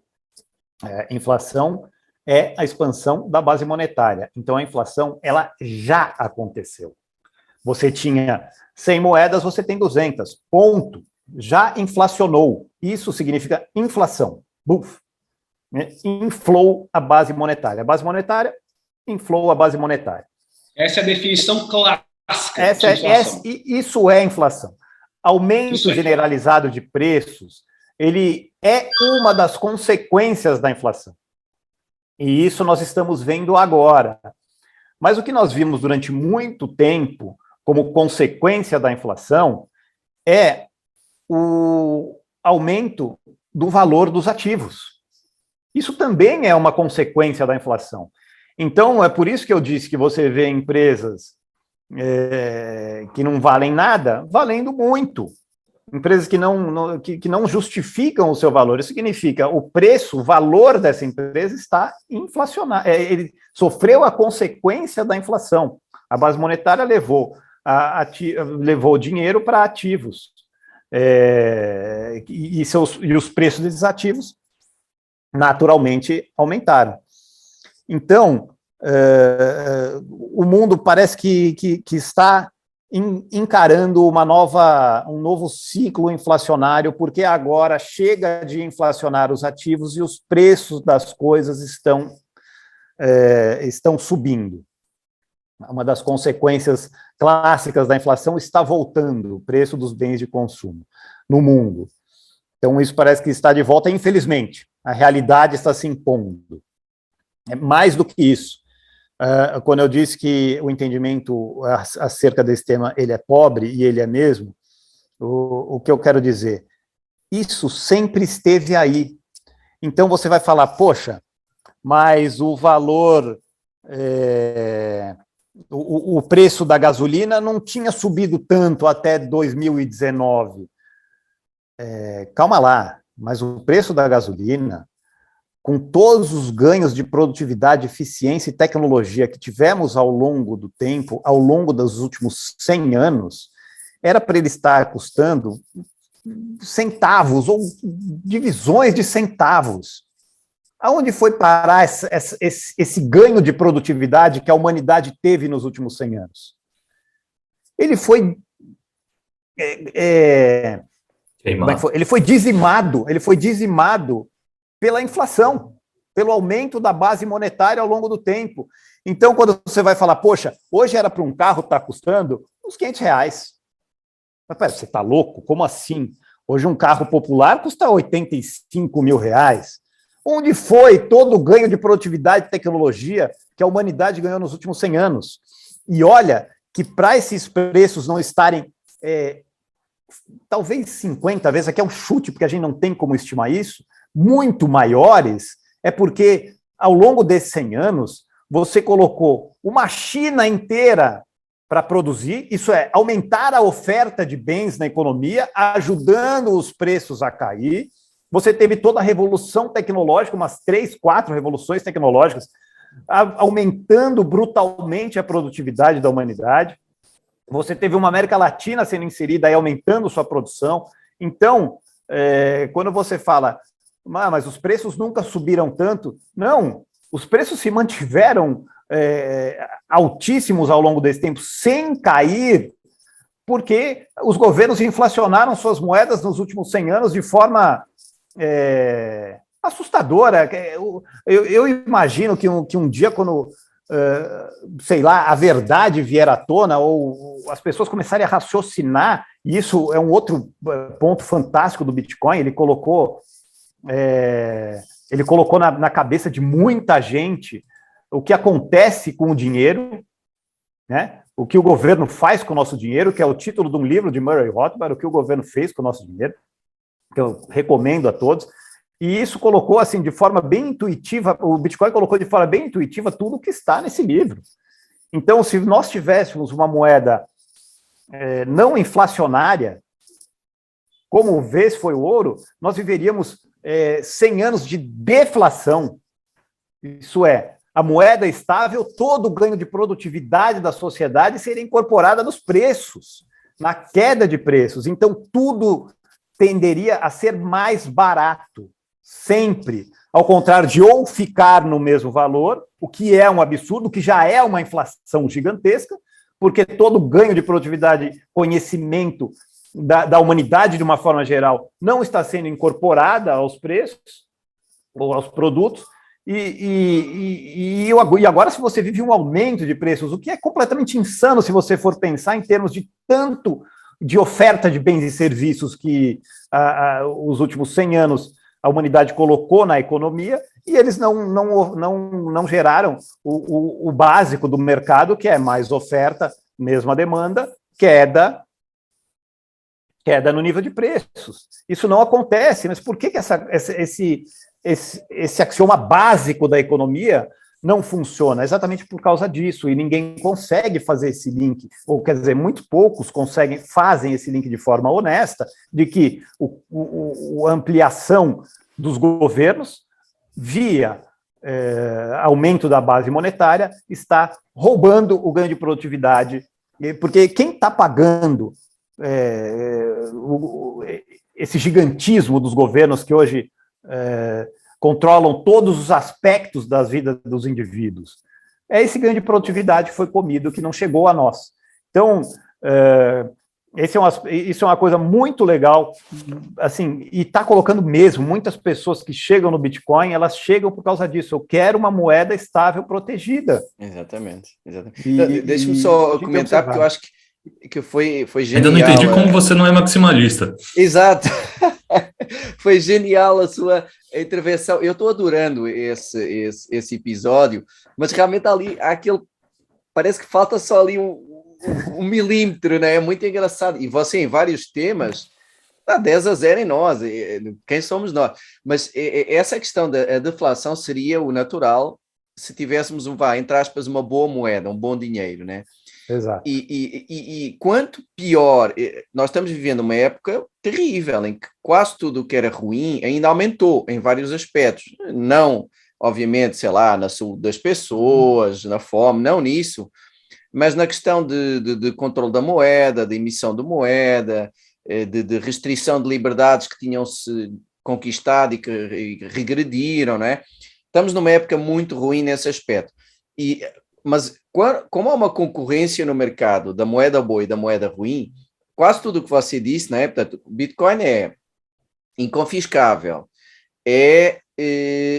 Inflação é a expansão da base monetária. Então, a inflação, ela já aconteceu. Você tinha 100 moedas, você tem 200. Ponto. Já inflacionou. Isso significa inflação. Buf. Inflou a base monetária. A base monetária inflou a base monetária. Essa é a definição clássica. Isso é inflação. Aumento generalizado de preços, ele é uma das consequências da inflação. E isso nós estamos vendo agora. Mas o que nós vimos durante muito tempo, como consequência da inflação, é o aumento do valor dos ativos. Isso também é uma consequência da inflação. Então, é por isso que eu disse que você vê empresas que não valem nada, valendo muito. Empresas que não justificam o seu valor. Isso significa o preço, o valor dessa empresa está inflacionado. Ele sofreu a consequência da inflação. A base monetária levou dinheiro para ativos. E os preços desses ativos naturalmente aumentaram. Então, o mundo parece que está encarando um novo ciclo inflacionário, porque agora chega de inflacionar os ativos e os preços das coisas estão subindo. Uma das consequências clássicas da inflação está voltando, o preço dos bens de consumo no mundo. Então, isso parece que está de volta, infelizmente. A realidade está se impondo. É mais do que isso. Quando eu disse que o entendimento acerca desse tema ele é pobre, e ele é mesmo, o que eu quero dizer? Isso sempre esteve aí. Então você vai falar, poxa, mas o valor, o preço da gasolina não tinha subido tanto até 2019. Calma lá, mas o preço da gasolina, com todos os ganhos de produtividade, eficiência e tecnologia que tivemos ao longo do tempo, ao longo dos últimos 100 anos, era para ele estar custando centavos ou divisões de centavos. Aonde foi parar esse ganho de produtividade que a humanidade teve nos últimos 100 anos? Ele foi... Ele foi dizimado pela inflação, pelo aumento da base monetária ao longo do tempo. Então, quando você vai falar, poxa, hoje era para um carro estar custando uns R$500. Mas pera, você está louco? Como assim? Hoje um carro popular custa R$85 mil. Onde foi todo o ganho de produtividade e tecnologia que a humanidade ganhou nos últimos 100 anos? E olha que para esses preços não estarem, talvez 50 vezes, aqui é um chute, porque a gente não tem como estimar isso, muito maiores, é porque ao longo desses 100 anos, você colocou uma China inteira para produzir, isso é, aumentar a oferta de bens na economia, ajudando os preços a cair. Você teve toda a revolução tecnológica, umas 3, 4 revoluções tecnológicas, aumentando brutalmente a produtividade da humanidade. Você teve uma América Latina sendo inserida e aumentando sua produção. Então, quando você fala, mas os preços nunca subiram tanto, não, os preços se mantiveram altíssimos ao longo desse tempo, sem cair, porque os governos inflacionaram suas moedas nos últimos 100 anos de forma assustadora. Eu imagino que um dia, quando, sei lá, a verdade vier à tona, ou as pessoas começarem a raciocinar, e isso é um outro ponto fantástico do Bitcoin, ele colocou na cabeça de muita gente o que acontece com o dinheiro, né? O que o governo faz com o nosso dinheiro, que é o título de um livro de Murray Rothbard, o que o governo fez com o nosso dinheiro, que eu recomendo a todos, e isso colocou assim de forma bem intuitiva, o Bitcoin colocou de forma bem intuitiva tudo o que está nesse livro. Então, se nós tivéssemos uma moeda não inflacionária, como vez foi o ouro, nós viveríamos 100 anos de deflação. Isso é, a moeda estável, todo o ganho de produtividade da sociedade seria incorporada nos preços, na queda de preços. Então, tudo tenderia a ser mais barato, sempre. Ao contrário de ou ficar no mesmo valor, o que é um absurdo, que já é uma inflação gigantesca, porque todo ganho de produtividade, conhecimento da humanidade, de uma forma geral, não está sendo incorporada aos preços ou aos produtos. E agora, se você vive um aumento de preços, o que é completamente insano se você for pensar em termos de tanto de oferta de bens e serviços que os últimos 100 anos a humanidade colocou na economia, e eles não geraram o básico do mercado, que é mais oferta, mesma demanda, queda no nível de preços. Isso não acontece, mas por que esse axioma básico da economia não funciona? Exatamente por causa disso, e ninguém consegue fazer esse link, ou quer dizer, muito poucos fazem esse link de forma honesta, de que a ampliação dos governos via aumento da base monetária está roubando o ganho de produtividade, porque quem está pagando esse gigantismo dos governos que hoje controlam todos os aspectos das vidas dos indivíduos. Esse ganho de produtividade que foi comido, que não chegou a nós. Então, isso é uma coisa muito legal, assim, e está colocando mesmo, muitas pessoas que chegam no Bitcoin, elas chegam por causa disso. Eu quero uma moeda estável protegida. Exatamente. Deixa-me só comentar, porque eu acho que foi genial. Ainda não entendi como você não é maximalista. Exato. Foi genial a sua intervenção. Eu estou adorando esse episódio, mas realmente ali há parece que falta só ali um milímetro, né? É muito engraçado. E você, em vários temas, dá 10-0 em nós. Quem somos nós? Mas essa questão da deflação seria o natural se tivéssemos, entre aspas, uma boa moeda, um bom dinheiro, né? Exato. E quanto pior, nós estamos vivendo uma época terrível, em que quase tudo o que era ruim ainda aumentou em vários aspectos. Não, obviamente, sei lá, na saúde das pessoas, na fome, não nisso, mas na questão de controle da moeda, de emissão de moeda, de restrição de liberdades que tinham-se conquistado e que regrediram, não é? estamos numa época muito ruim nesse aspecto. Mas como há uma concorrência no mercado da moeda boa e da moeda ruim, quase tudo o que você disse, né? Portanto, o Bitcoin é inconfiscável, é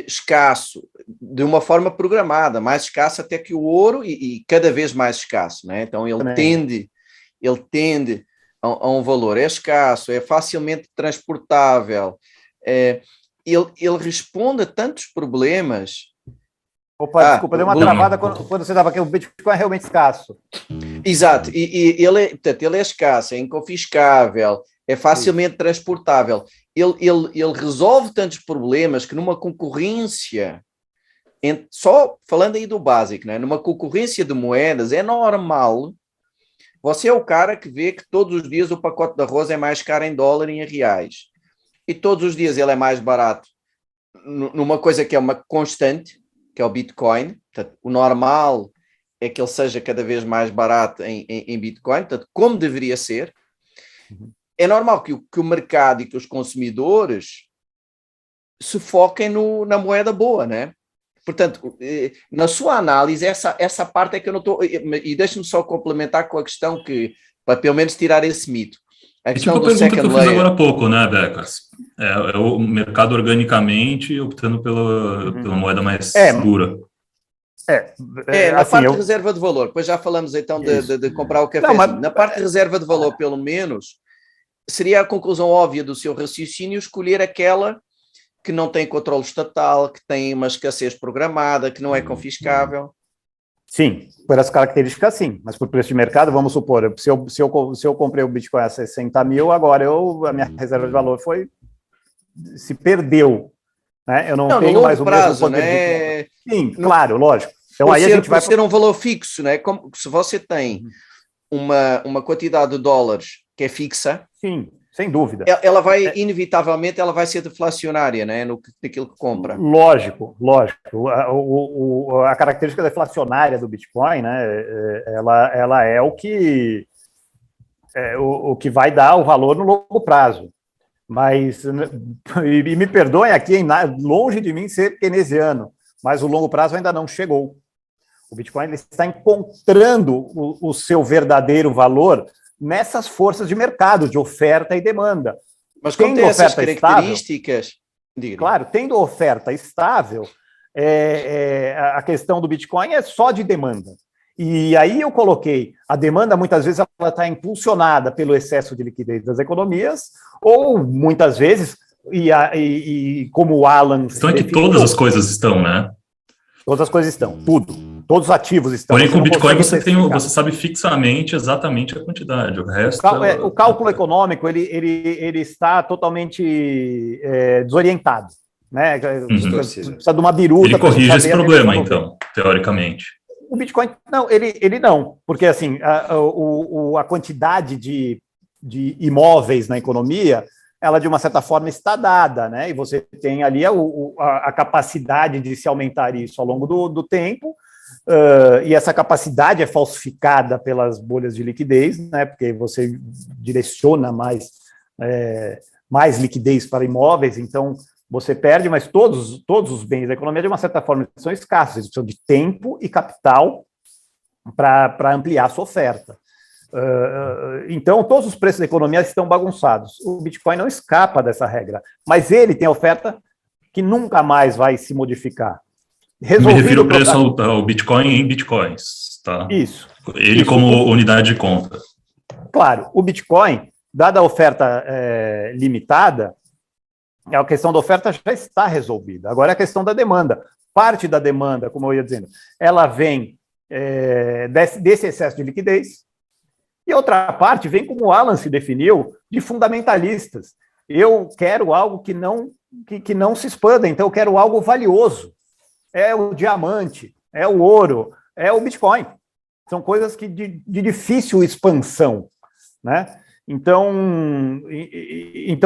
escasso, de uma forma programada, mais escasso até que o ouro e cada vez mais escasso, né? Então ele tende a um valor, é escasso, é facilmente transportável, ele responde a tantos problemas. Opa, desculpa, deu uma travada quando você estava aqui, o Bitcoin é realmente escasso. Exato, e ele é escasso, é inconfiscável, é facilmente transportável. Ele resolve tantos problemas que numa concorrência, só falando aí do básico, né? Numa concorrência de moedas, é normal. Você é o cara que vê que todos os dias o pacote de arroz é mais caro em dólar e em reais. E todos os dias ele é mais barato numa coisa que é uma constante, que é o Bitcoin. Portanto, o normal é que ele seja cada vez mais barato em Bitcoin, portanto, como deveria ser. É normal que o mercado e que os consumidores se foquem na moeda boa, né? Portanto, na sua análise, essa parte é que eu não estou... E deixe-me só complementar com a questão para pelo menos tirar esse mito. A questão do second layer... que eu fiz agora há pouco, né, Becas? É o mercado organicamente optando pela moeda mais segura. Na assim, parte de reserva de valor. Depois já falamos então de comprar o café. Na parte de reserva de valor, pelo menos, seria a conclusão óbvia do seu raciocínio escolher aquela que não tem controle estatal, que tem uma escassez programada, que não é confiscável. Sim, por as características sim, mas por preço de mercado, vamos supor, se eu comprei o Bitcoin a 60 mil, agora a minha reserva de valor se perdeu, né? Eu não tenho mais o prazo, mesmo poder né? de... Sim, claro, lógico. Então aí a gente vai ser um valor fixo, né? Como se você tem uma quantidade de dólares que é fixa. Sim, sem dúvida. Ela vai, inevitavelmente, ela vai ser deflacionária, né? Naquilo que compra. Lógico. A característica deflacionária do Bitcoin, né? Ela é o que vai dar o valor no longo prazo. Mas, e me perdoem aqui, longe de mim ser keynesiano, mas o longo prazo ainda não chegou. O Bitcoin ele está encontrando o seu verdadeiro valor nessas forças de mercado, de oferta e demanda. Mas como tem essas características... Claro, tendo oferta estável, a questão do Bitcoin é só de demanda. E aí eu coloquei, a demanda muitas vezes ela está impulsionada pelo excesso de liquidez das economias, ou muitas vezes, e como o Alan... Então é que todas as coisas estão, né? Todas as coisas estão, tudo. Todos os ativos estão. Porém, com o Bitcoin você sabe fixamente exatamente a quantidade. O resto... O cálculo econômico ele está totalmente desorientado. Né? Precisa de uma biruta. Ele corrige esse problema, então, teoricamente. O Bitcoin, não, ele não. Porque, assim, a quantidade de imóveis na economia, ela, de uma certa forma, está dada, né? E você tem ali a capacidade de se aumentar isso ao longo do tempo, e essa capacidade é falsificada pelas bolhas de liquidez, né? Porque você direciona mais liquidez para imóveis, então você perde, mas todos os bens da economia, de uma certa forma, são escassos, eles precisam de tempo e capital para ampliar a sua oferta. Então, todos os preços da economia estão bagunçados. O Bitcoin não escapa dessa regra, mas ele tem oferta que nunca mais vai se modificar. Me refiro ao preço ao Bitcoin em Bitcoins, tá? Isso. Ele como unidade de conta. Claro, o Bitcoin, dada a oferta limitada, a questão da oferta já está resolvida. Agora é a questão da demanda. Parte da demanda, como eu ia dizendo, ela vem desse excesso de liquidez, e outra parte vem, como o Alan se definiu, de fundamentalistas. Eu quero algo que não se expanda, então eu quero algo valioso. É o diamante, é o ouro, é o Bitcoin. São coisas de difícil expansão, né? Então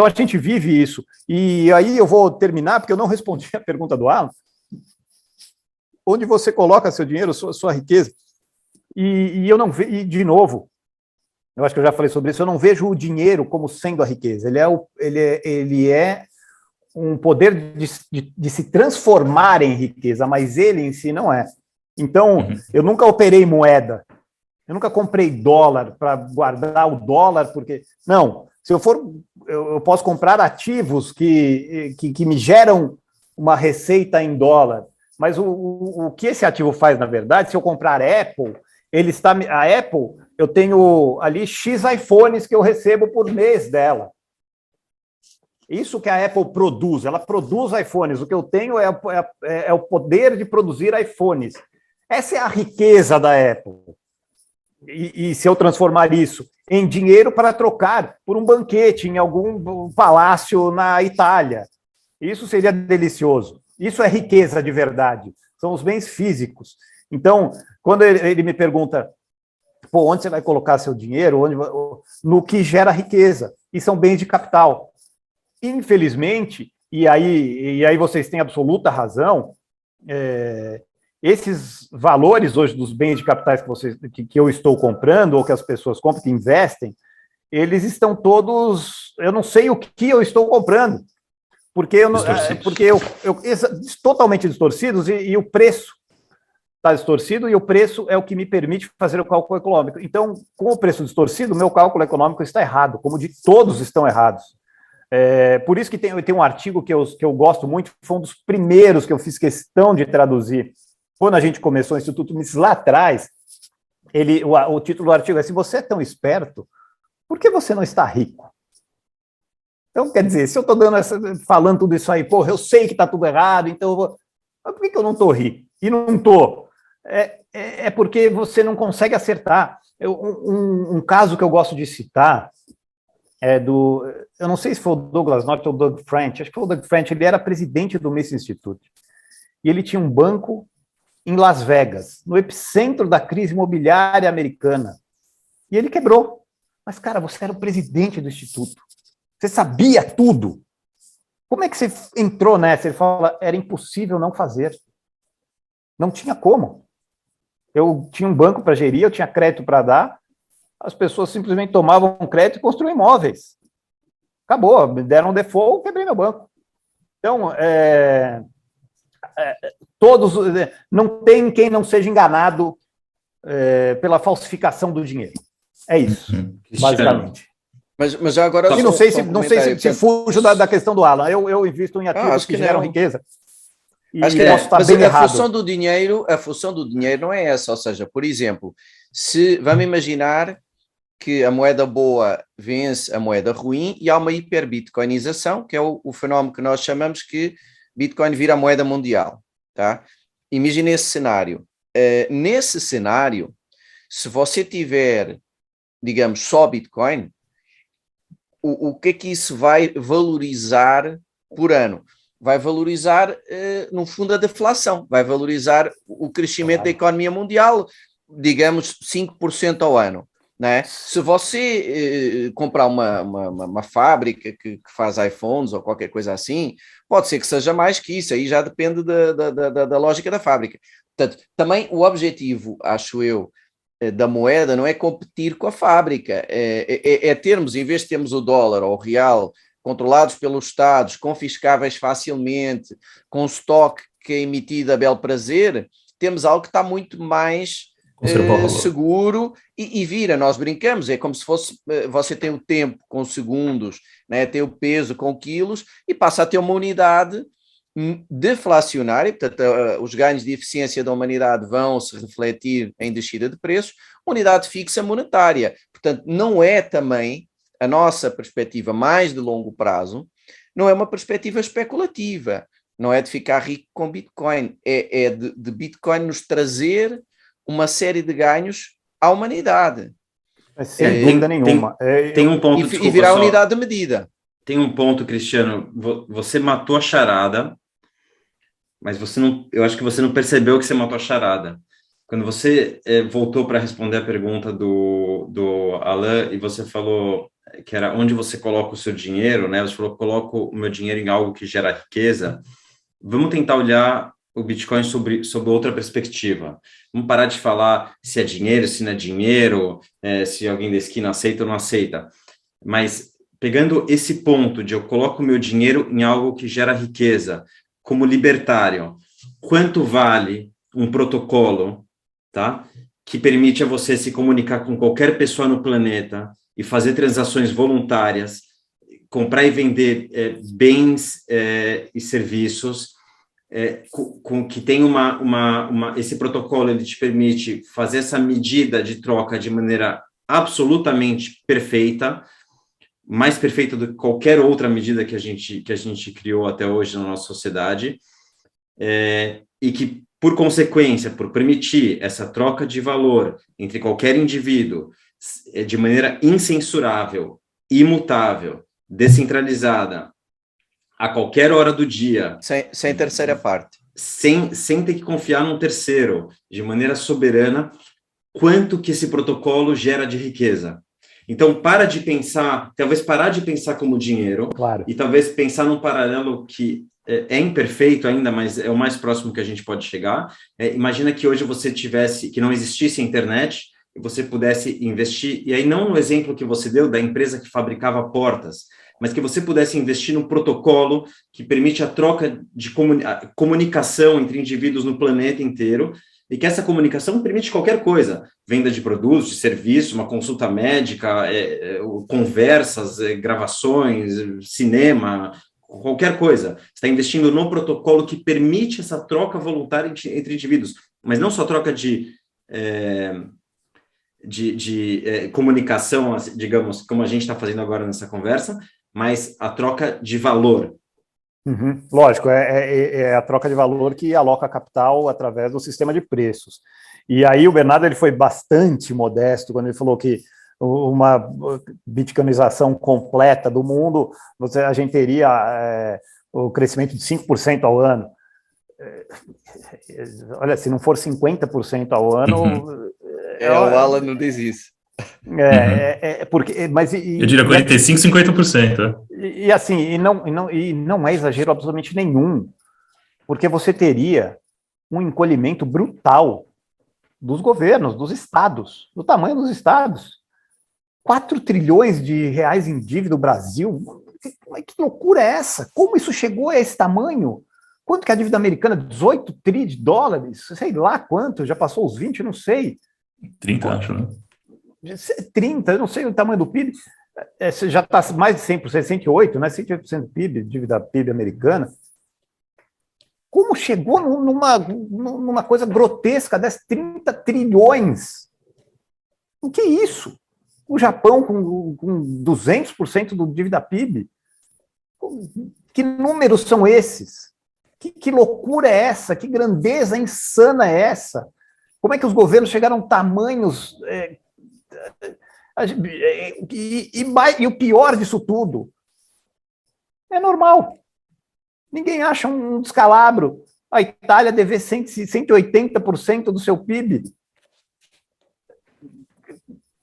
a gente vive isso. E aí eu vou terminar, porque eu não respondi a pergunta do Alan. Onde você coloca seu dinheiro, sua riqueza? E eu não vejo, e de novo, eu acho que eu já falei sobre isso, eu não vejo o dinheiro como sendo a riqueza. Ele é um poder de se transformar em riqueza, mas ele em si não é. Então, eu nunca operei moeda, eu nunca comprei dólar para guardar o dólar, porque... Não, se eu for, eu posso comprar ativos que me geram uma receita em dólar, mas o que esse ativo faz, na verdade, se eu comprar Apple, a Apple, eu tenho ali X iPhones que eu recebo por mês dela. Isso que a Apple produz, ela produz iPhones. O que eu tenho é o poder de produzir iPhones. Essa é a riqueza da Apple. E se eu transformar isso em dinheiro para trocar por um banquete em algum palácio na Itália, isso seria delicioso. Isso é riqueza de verdade. São os bens físicos. Então, quando ele me pergunta, pô, onde você vai colocar seu dinheiro? No que gera riqueza. E são bens de capital. Infelizmente, e aí vocês têm absoluta razão, esses valores hoje dos bens de capitais que eu estou comprando, ou que as pessoas compram, que investem, eles estão todos... Eu não sei o que eu estou comprando, porque totalmente distorcidos, e o preço está distorcido, e o preço é o que me permite fazer o cálculo econômico. Então, com o preço distorcido, o meu cálculo econômico está errado, como de todos estão errados. Por isso que tem um artigo que eu gosto muito, foi um dos primeiros que eu fiz questão de traduzir. Quando a gente começou o Instituto Mises lá atrás, o título do artigo é: se você é tão esperto, por que você não está rico? Então, quer dizer, se eu estou falando tudo isso aí, porra, eu sei que está tudo errado, então eu vou... Mas por que eu não estou rico? E não estou. É porque você não consegue acertar. Um caso que eu gosto de citar eu não sei se foi o Douglas North ou o Doug French, acho que foi o Doug French, ele era presidente do Mises Institute, e ele tinha um banco em Las Vegas, no epicentro da crise imobiliária americana, e ele quebrou. Mas, cara, você era o presidente do Instituto, você sabia tudo, como é que você entrou nessa? Ele fala, era impossível não fazer, não tinha como. Eu tinha um banco para gerir, eu tinha crédito para dar, as pessoas simplesmente tomavam crédito e construíam imóveis. Acabou, me deram um default, quebrei meu banco. Então, não tem quem não seja enganado pela falsificação do dinheiro. É isso, basicamente. Mas agora... E não sei se fujo da questão do Alan. Eu invisto em ativos que geram riqueza. Acho que mas a função do dinheiro não é essa. Ou seja, por exemplo, vamos imaginar que a moeda boa vence a moeda ruim e há uma hiperbitcoinização, que é o fenómeno que nós chamamos que Bitcoin vira a moeda mundial. Tá? Imagine esse cenário. Nesse cenário, se você tiver, digamos, só Bitcoin, o que é que isso vai valorizar por ano? Vai valorizar, no fundo, a deflação, vai valorizar o crescimento da economia mundial, digamos, 5% ao ano. Né? Se você comprar uma fábrica que faz iPhones ou qualquer coisa assim, pode ser que seja mais que isso, aí já depende da lógica da fábrica. Portanto, também o objetivo, acho eu, da moeda não é competir com a fábrica, é termos, em vez de termos o dólar ou o real controlados pelos Estados, confiscáveis facilmente, com estoque que é emitido a bel prazer, temos algo que está muito mais... seguro e vira, nós brincamos, é como se fosse, você tem o tempo com segundos, né, tem o peso com quilos e passa a ter uma unidade deflacionária, portanto os ganhos de eficiência da humanidade vão se refletir em descida de preços, unidade fixa monetária, portanto não é também a nossa perspectiva mais de longo prazo, não é uma perspectiva especulativa, não é de ficar rico com Bitcoin, é de Bitcoin nos trazer uma série de ganhos à humanidade. Sem dúvida nenhuma. Tem um ponto, e virar unidade de medida. Tem um ponto, Cristiano, você matou a charada, mas eu acho que você não percebeu que você matou a charada. Quando você voltou para responder a pergunta do Alan, e você falou que era onde você coloca o seu dinheiro, né? Você falou, coloco o meu dinheiro em algo que gera riqueza. Vamos tentar olhar o Bitcoin sob outra perspectiva. Vamos parar de falar se é dinheiro, se não é dinheiro, se alguém da esquina aceita ou não aceita. Mas pegando esse ponto de eu coloco meu dinheiro em algo que gera riqueza, como libertário, quanto vale um protocolo, tá? Que permite a você se comunicar com qualquer pessoa no planeta e fazer transações voluntárias, comprar e vender bens e serviços, que tem esse protocolo, ele te permite fazer essa medida de troca de maneira absolutamente perfeita, mais perfeita do que qualquer outra medida que a gente criou até hoje na nossa sociedade, e que, por consequência, por permitir essa troca de valor entre qualquer indivíduo de maneira incensurável, imutável, descentralizada, a qualquer hora do dia. Sem terceira parte. Sem ter que confiar num terceiro, de maneira soberana, quanto que esse protocolo gera de riqueza. Então, talvez parar de pensar como dinheiro, claro, e talvez pensar num paralelo que é imperfeito ainda, mas é o mais próximo que a gente pode chegar. Imagina que hoje que não existisse a internet, e você pudesse investir, e aí não no exemplo que você deu da empresa que fabricava portas, mas que você pudesse investir num protocolo que permite a troca de comunicação entre indivíduos no planeta inteiro, e que essa comunicação permite qualquer coisa, venda de produtos, de serviços, uma consulta médica, conversas, gravações, cinema, qualquer coisa. Você está investindo no protocolo que permite essa troca voluntária entre indivíduos, mas não só troca de comunicação, digamos, como a gente está fazendo agora nessa conversa, mas a troca de valor. Uhum. Lógico, é a troca de valor que aloca capital através do sistema de preços. E aí o Bernardo ele foi bastante modesto quando ele falou que uma bitcoinização completa do mundo, a gente teria o crescimento de 5% ao ano. Olha, se não for 50% ao ano... O Alan não diz isso. Porque, mas eu diria 45%, 50%. E assim, e não é exagero absolutamente nenhum, porque você teria um encolhimento brutal dos governos, dos estados, do tamanho dos estados. 4 trilhões de reais em dívida do Brasil. Que loucura é essa? Como isso chegou a esse tamanho? Quanto que a dívida americana? 18 tri de dólares? Sei lá quanto, já passou os 20, não sei. 30, acho, né? 30, eu não sei o tamanho do PIB, já está mais de 100%, 108%, né? 108% do PIB, dívida PIB americana. Como chegou numa coisa grotesca dessas 30 trilhões? O que é isso? O Japão com 200% do dívida PIB? Que números são esses? Que loucura é essa? Que grandeza insana é essa? Como é que os governos chegaram a tamanhos... E o pior disso tudo é normal. Ninguém acha um descalabro a Itália dever 180% do seu PIB.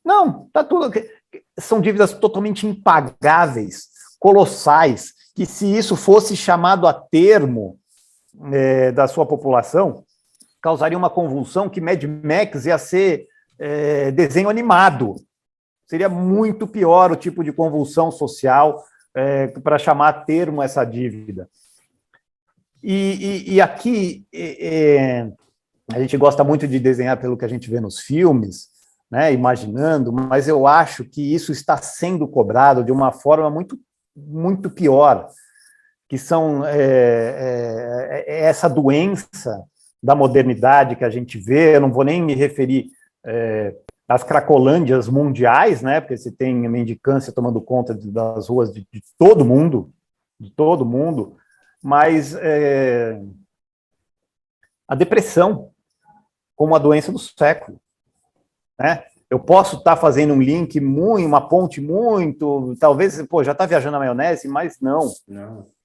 Não, tá tudo. São dívidas totalmente impagáveis, colossais, que se isso fosse chamado a termo da sua população, causaria uma convulsão que Mad Max ia ser desenho animado. Seria muito pior o tipo de convulsão social para chamar a termo essa dívida. E aqui a gente gosta muito de desenhar pelo que a gente vê nos filmes, né, imaginando, mas eu acho que isso está sendo cobrado de uma forma muito, muito pior, que são essa doença da modernidade que a gente vê. Eu não vou nem me referir às cracolândias mundiais, né, porque você tem a mendicância tomando conta das ruas de todo mundo, mas a depressão como a doença do século, né? Eu posso estar fazendo um link uma ponte muito, talvez, já está viajando na maionese, mas não.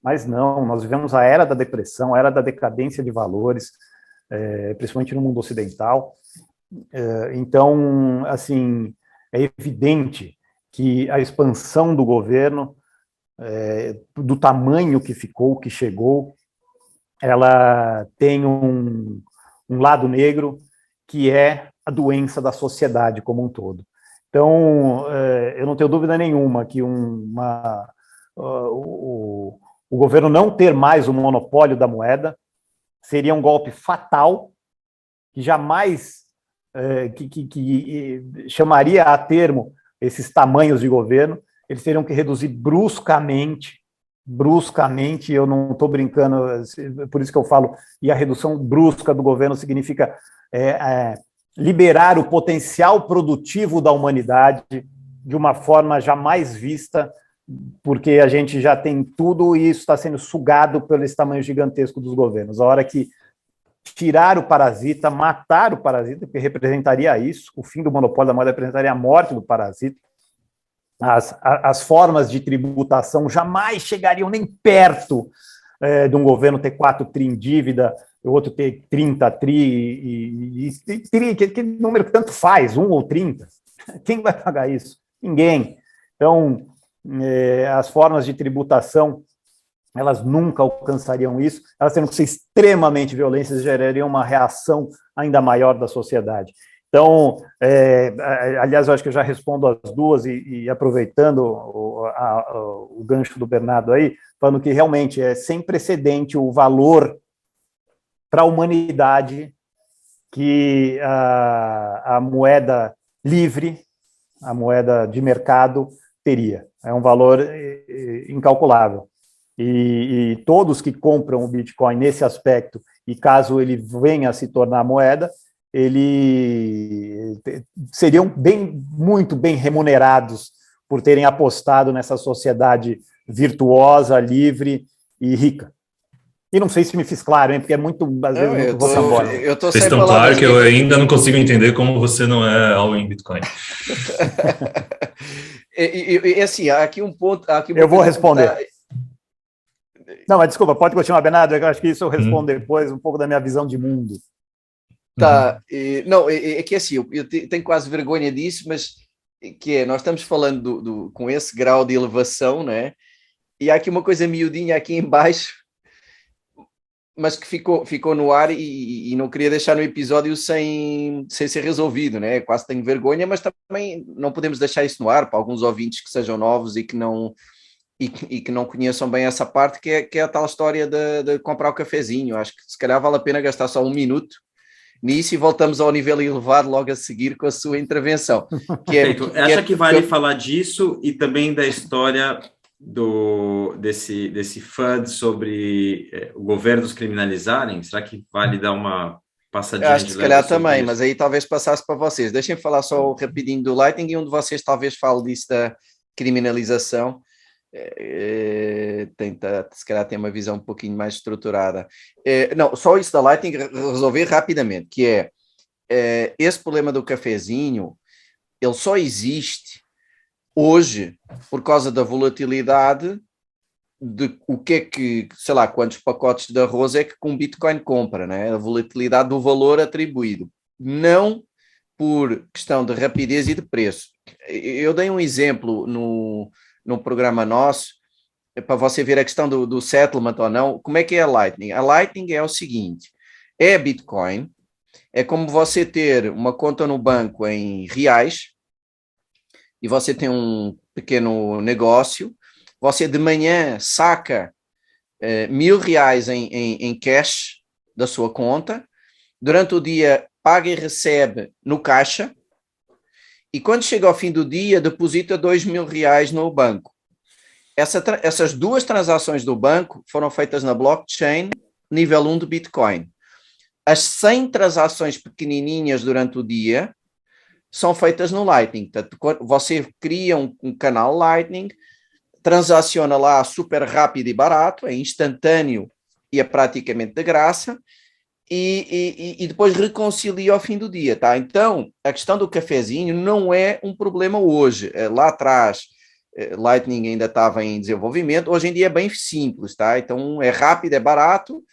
Mas não, nós vivemos a era da depressão, a era da decadência de valores, principalmente no mundo ocidental. Então, assim, é evidente que a expansão do governo, do tamanho que ficou, que chegou, ela tem um lado negro, que é a doença da sociedade como um todo. Então, eu não tenho dúvida nenhuma que o governo não ter mais o monopólio da moeda seria um golpe fatal, que jamais que chamaria a termo esses tamanhos de governo. Eles teriam que reduzir bruscamente, eu não estou brincando, por isso que eu falo, e a redução brusca do governo significa liberar o potencial produtivo da humanidade de uma forma jamais vista, porque a gente já tem tudo e isso está sendo sugado pelo esse tamanho gigantesco dos governos. A hora que tirar o parasita, matar o parasita, porque representaria isso, o fim do monopólio da moeda representaria a morte do parasita, as formas de tributação jamais chegariam nem perto de um governo ter 4 tri em dívida, o outro ter 30 tri, que número que tanto faz, 1 ou 30. Quem vai pagar isso? Ninguém. Então, as formas de tributação, elas nunca alcançariam isso, elas teriam que ser extremamente violentas e gerariam uma reação ainda maior da sociedade. Então, aliás, eu acho que eu já respondo as duas e aproveitando o gancho do Bernardo aí, falando que realmente é sem precedente o valor para a humanidade que a moeda livre, a moeda de mercado, teria. É um valor incalculável. E todos que compram o Bitcoin nesse aspecto, e caso ele venha a se tornar moeda, seriam muito bem remunerados por terem apostado nessa sociedade virtuosa, livre e rica. E não sei se me fiz claro, hein, porque é muito, às vezes, muito vocambólico. Vocês estão claro que eu ainda não consigo entender como você não é all-in Bitcoin. Assim, há aqui um ponto... eu vou responder. Não, mas desculpa, pode continuar, Bernardo, eu acho que isso eu respondo depois, um pouco da minha visão de mundo. Tá, não, é que assim, eu tenho quase vergonha disso, mas nós estamos falando com esse grau de elevação, né? E há aqui uma coisa miudinha aqui em baixo, mas que ficou no ar e não queria deixar no episódio sem ser resolvido, né? Quase tenho vergonha, mas também não podemos deixar isso no ar para alguns ouvintes que sejam novos e que não conheçam bem essa parte, que é a tal história de comprar o cafezinho. Acho que se calhar vale a pena gastar só 1 minuto nisso e voltamos ao nível elevado logo a seguir com a sua intervenção. Perfeito. Acha que vale falar disso e também da história desse FUD sobre o governo os criminalizarem? Será que vale dar uma passadinha? Acho que se calhar também, isso? Mas aí talvez passasse para vocês. Deixem-me falar só rapidinho do Lightning e um de vocês talvez fale disso da criminalização. Tenta, se calhar, ter uma visão um pouquinho mais estruturada. Não, só isso da Lightning resolver rapidamente, que é esse problema do cafezinho, ele só existe hoje por causa da volatilidade de o que é que, sei lá, quantos pacotes de arroz é que um Bitcoin compra, né? A volatilidade do valor atribuído, não por questão de rapidez e de preço. Eu dei um exemplo no programa nosso, para você ver a questão do settlement ou não. Como é que é a Lightning? A Lightning é o seguinte, é Bitcoin, é como você ter uma conta no banco em reais, e você tem um pequeno negócio, você de manhã saca R$1.000 em cash da sua conta, durante o dia paga e recebe no caixa, e quando chega ao fim do dia, deposita R$2.000 no banco. Essas duas transações do banco foram feitas na blockchain, nível 1 de Bitcoin. As 100 transações pequenininhas durante o dia são feitas no Lightning. Portanto, você cria um canal Lightning, transaciona lá super rápido e barato, é instantâneo e é praticamente de graça, e depois reconcilia ao fim do dia, tá? Então, a questão do cafezinho não é um problema hoje. Lá atrás, Lightning ainda estava em desenvolvimento, hoje em dia é bem simples, tá? Então, é rápido, é barato,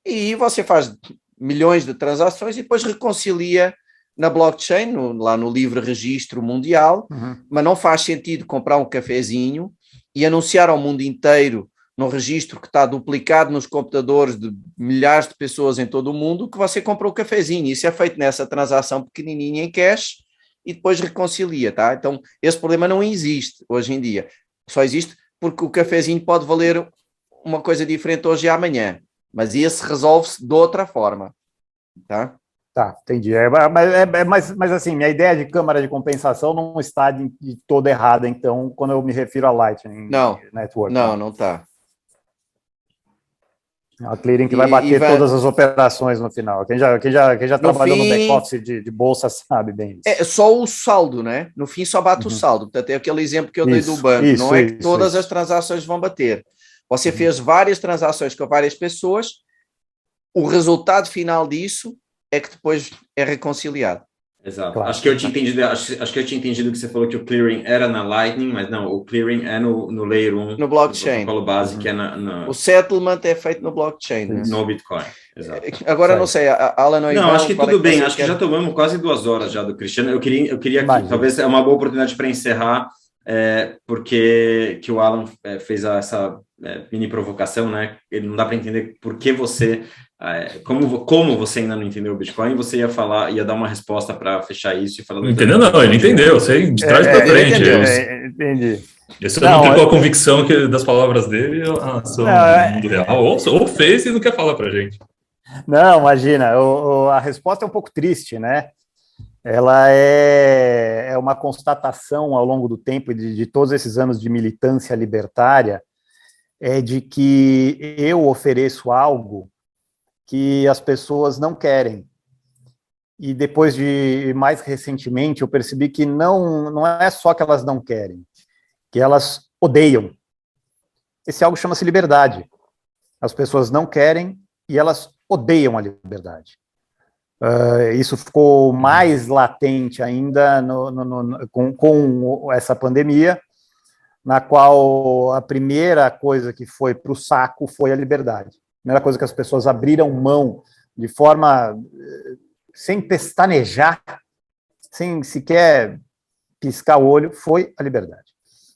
e você faz milhões de transações e depois reconcilia na blockchain, lá no livre registro mundial, mas não faz sentido comprar um cafezinho e anunciar ao mundo inteiro num registro que está duplicado nos computadores de milhares de pessoas em todo o mundo que você comprou o cafezinho. Isso é feito nessa transação pequenininha em cash e depois reconcilia, tá? Então, esse problema não existe hoje em dia. Só existe porque o cafezinho pode valer uma coisa diferente hoje e amanhã, mas esse resolve-se de outra forma, tá? Tá, entendi. Mas assim, minha ideia de câmara de compensação não está de toda errada, então, quando eu me refiro a Lightning Network. Não está. A clearing que vai bater todas as operações no final. Quem já trabalhou no back-office de bolsa sabe bem isso. É só o saldo, né? No fim só bate o saldo. Portanto, é aquele exemplo que eu dei do banco. Não é que todas as transações vão bater. Você fez várias transações com várias pessoas, o resultado final disso é que depois é reconciliado. Exato. Claro. Acho que eu tinha entendido que você falou que o clearing era na Lightning, mas não, o clearing é no Layer 1. No blockchain. No protocolo base, que é O settlement é feito no blockchain. Né? No Bitcoin. Exato. Agora, não sei, Alan ou Ivan... Não, acho que tudo bem. Acho que já tomamos quase 2 horas já do Cristiano. Eu queria que, talvez, é uma boa oportunidade para encerrar, porque que o Alan fez essa mini provocação, né? Ele não dá para entender por que você... como você ainda não entendeu o Bitcoin, você ia dar uma resposta para fechar isso e falar... Não entendeu, não, ele entendeu, sei, de trás para frente. Entendi. Isso não trocou a convicção das palavras dele em relação ao mundo real, ou fez e não quer falar para a gente. Não, imagina, a resposta é um pouco triste, né? Ela é uma constatação ao longo do tempo de todos esses anos de militância libertária, de que eu ofereço algo que as pessoas não querem. E depois mais recentemente, eu percebi que não é só que elas não querem, que elas odeiam. Esse algo chama-se liberdade. As pessoas não querem e elas odeiam a liberdade. Isso ficou mais latente ainda com essa pandemia, na qual a primeira coisa que foi para o saco foi a liberdade. A primeira coisa que as pessoas abriram mão de forma sem pestanejar, sem sequer piscar o olho, foi a liberdade.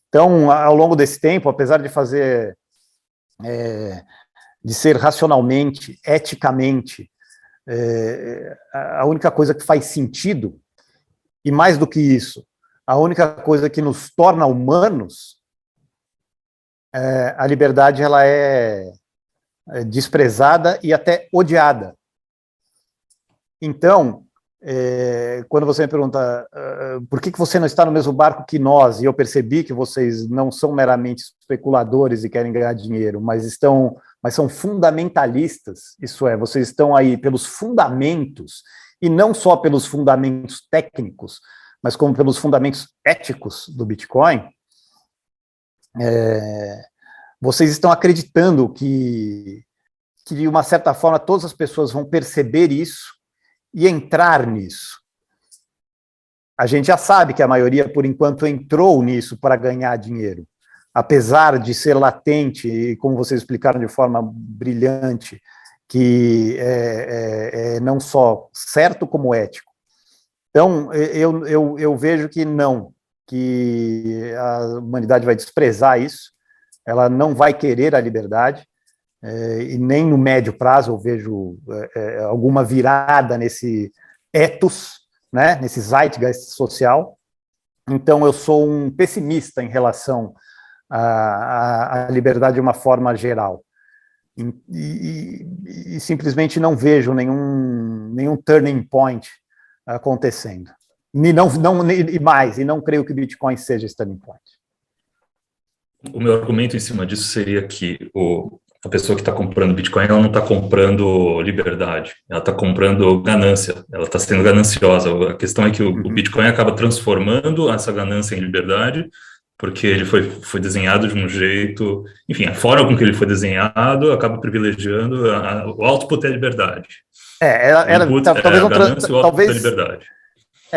Então, ao longo desse tempo, apesar de de ser racionalmente, eticamente, a única coisa que faz sentido, e mais do que isso, a única coisa que nos torna humanos, a liberdade ela é desprezada e até odiada. Então, quando você me pergunta por que você não está no mesmo barco que nós, e eu percebi que vocês não são meramente especuladores e querem ganhar dinheiro, mas são fundamentalistas, isso é, vocês estão aí pelos fundamentos, e não só pelos fundamentos técnicos, mas como pelos fundamentos éticos do Bitcoin, vocês estão acreditando que, de uma certa forma, todas as pessoas vão perceber isso e entrar nisso. A gente já sabe que a maioria, por enquanto, entrou nisso para ganhar dinheiro. Apesar de ser latente, e como vocês explicaram de forma brilhante, que é não só certo como ético. Então, eu vejo que não, que a humanidade vai desprezar isso, ela não vai querer a liberdade, e nem no médio prazo eu vejo alguma virada nesse ethos, né, nesse zeitgeist social. Então, eu sou um pessimista em relação à liberdade de uma forma geral. E simplesmente não vejo nenhum turning point acontecendo. E não creio que o Bitcoin seja esse turning point. O meu argumento em cima disso seria que a pessoa que está comprando Bitcoin, ela não está comprando liberdade, ela está comprando ganância, ela está sendo gananciosa. A questão é que o Bitcoin acaba transformando essa ganância em liberdade, porque ele foi desenhado de um jeito, enfim, a forma com que ele foi desenhado acaba privilegiando o output é a liberdade. Talvez a ganância e o output é a liberdade.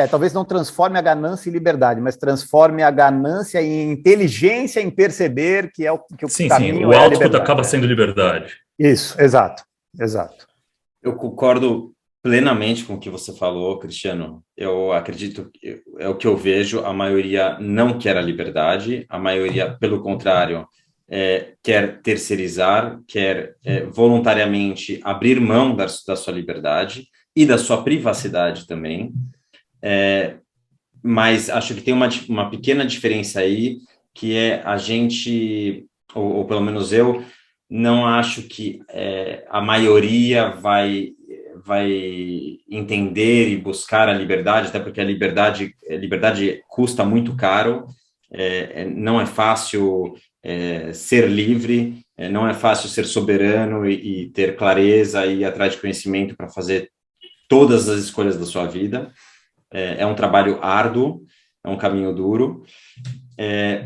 Talvez não transforme a ganância em liberdade, mas transforme a ganância em inteligência, em perceber que é o caminho. O output acaba sendo liberdade. Isso, exato. Eu concordo plenamente com o que você falou, Cristiano. Eu acredito que é o que eu vejo, a maioria não quer a liberdade, a maioria, pelo contrário, quer terceirizar, quer voluntariamente abrir mão da sua liberdade e da sua privacidade também. mas acho que tem uma pequena diferença aí, que é a gente, ou pelo menos eu, não acho que a maioria vai entender e buscar a liberdade, até porque a liberdade custa muito caro, não é fácil ser livre, não é fácil ser soberano e ter clareza e ir atrás de conhecimento para fazer todas as escolhas da sua vida. É um trabalho árduo, é um caminho duro,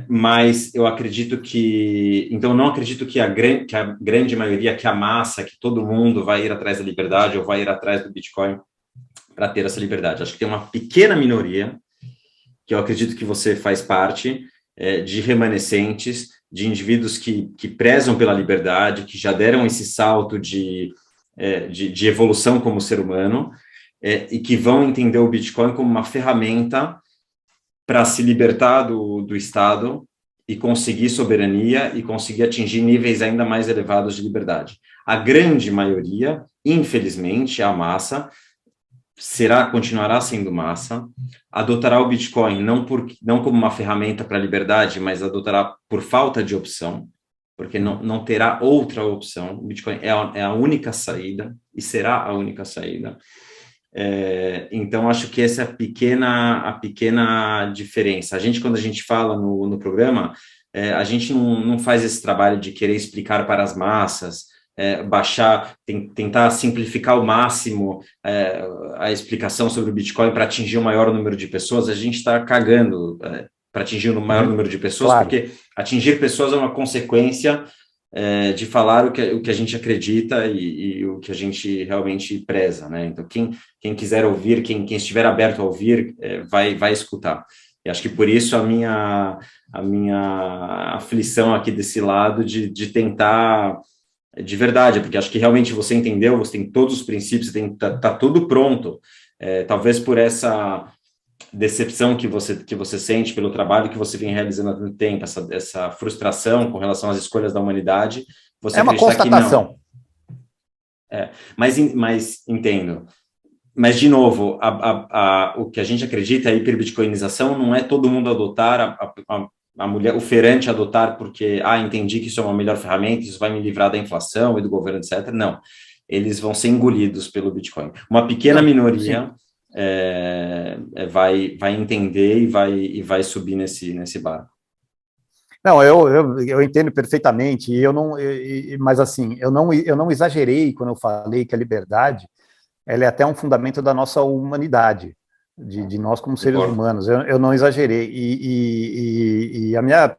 mas eu acredito que... Então, não acredito que a grande maioria, que a massa, que todo mundo vai ir atrás da liberdade ou vai ir atrás do Bitcoin para ter essa liberdade. Acho que tem uma pequena minoria, que eu acredito que você faz parte, de remanescentes, de indivíduos que prezam pela liberdade, que já deram esse salto de evolução como ser humano, e que vão entender o Bitcoin como uma ferramenta para se libertar do Estado e conseguir soberania e conseguir atingir níveis ainda mais elevados de liberdade. A grande maioria, infelizmente, a massa, continuará sendo massa, adotará o Bitcoin não como uma ferramenta para a liberdade, mas adotará por falta de opção, porque não terá outra opção. O Bitcoin é a única saída e será a única saída. Então, acho que essa é a pequena diferença. Quando a gente fala no programa, a gente não faz esse trabalho de querer explicar para as massas, tentar simplificar ao máximo a explicação sobre o Bitcoin para atingir o maior número de pessoas. A gente está cagando para atingir o maior número de pessoas, claro. Porque atingir pessoas é uma consequência de falar o que a gente acredita e o que a gente realmente preza, né? Então, quem quiser ouvir, quem estiver aberto a ouvir, vai escutar. E acho que por isso a minha aflição aqui desse lado de tentar, de verdade, porque acho que realmente você entendeu, você tem todos os princípios, tá tudo pronto. Talvez por essa decepção que você sente pelo trabalho que você vem realizando há tanto tempo, essa frustração com relação às escolhas da humanidade, você uma constatação. Mas entendo. Mas, de novo, o que a gente acredita, a hiperbitcoinização, não é todo mundo adotar, a mulher, o feirante adotar porque, entendi que isso é uma melhor ferramenta, isso vai me livrar da inflação e do governo, etc. Não, eles vão ser engolidos pelo Bitcoin. Uma pequena minoria vai entender e vai subir nesse barco. Não, eu entendo perfeitamente, mas assim, eu não exagerei quando eu falei que a liberdade ela é até um fundamento da nossa humanidade, de nós como seres humanos. Eu não exagerei. E a minha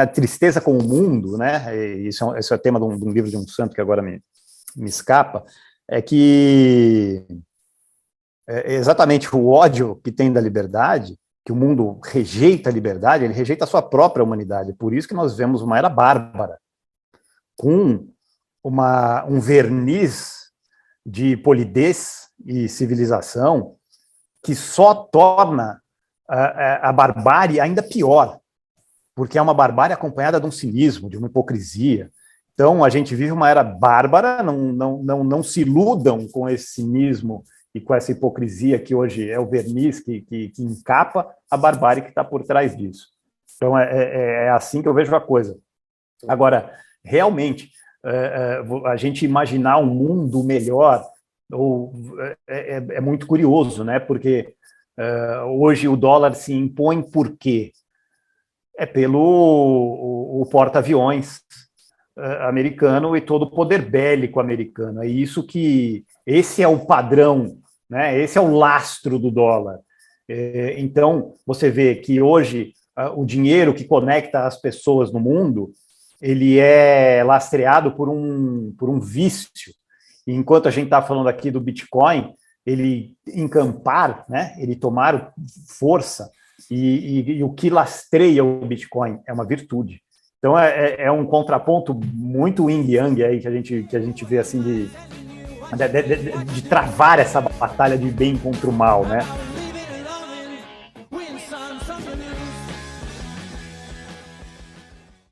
tristeza com o mundo, né? Isso é tema de um livro de um santo que agora me escapa, é que exatamente o ódio que tem da liberdade, que o mundo rejeita a liberdade, ele rejeita a sua própria humanidade. Por isso que nós vemos uma era bárbara, com um verniz de polidez e civilização que só torna a barbárie ainda pior, porque é uma barbárie acompanhada de um cinismo, de uma hipocrisia. Então, a gente vive uma era bárbara, não se iludam com esse cinismo e com essa hipocrisia que hoje é o verniz que encapa a barbárie que está por trás disso. Então, é assim que eu vejo a coisa. Agora, realmente, a gente imaginar um mundo melhor é muito curioso, né? Porque hoje o dólar se impõe por quê? É pelo o porta-aviões americano e todo o poder bélico americano. Esse é o padrão, né? Esse é o lastro do dólar. Então, você vê que hoje o dinheiro que conecta as pessoas no mundo ele é lastreado por um vício. E enquanto a gente está falando aqui do Bitcoin, ele encampar, né, ele tomar força, e o que lastreia o Bitcoin é uma virtude. Então, é um contraponto muito yin-yang aí que a gente vê assim de travar essa batalha de bem contra o mal, né?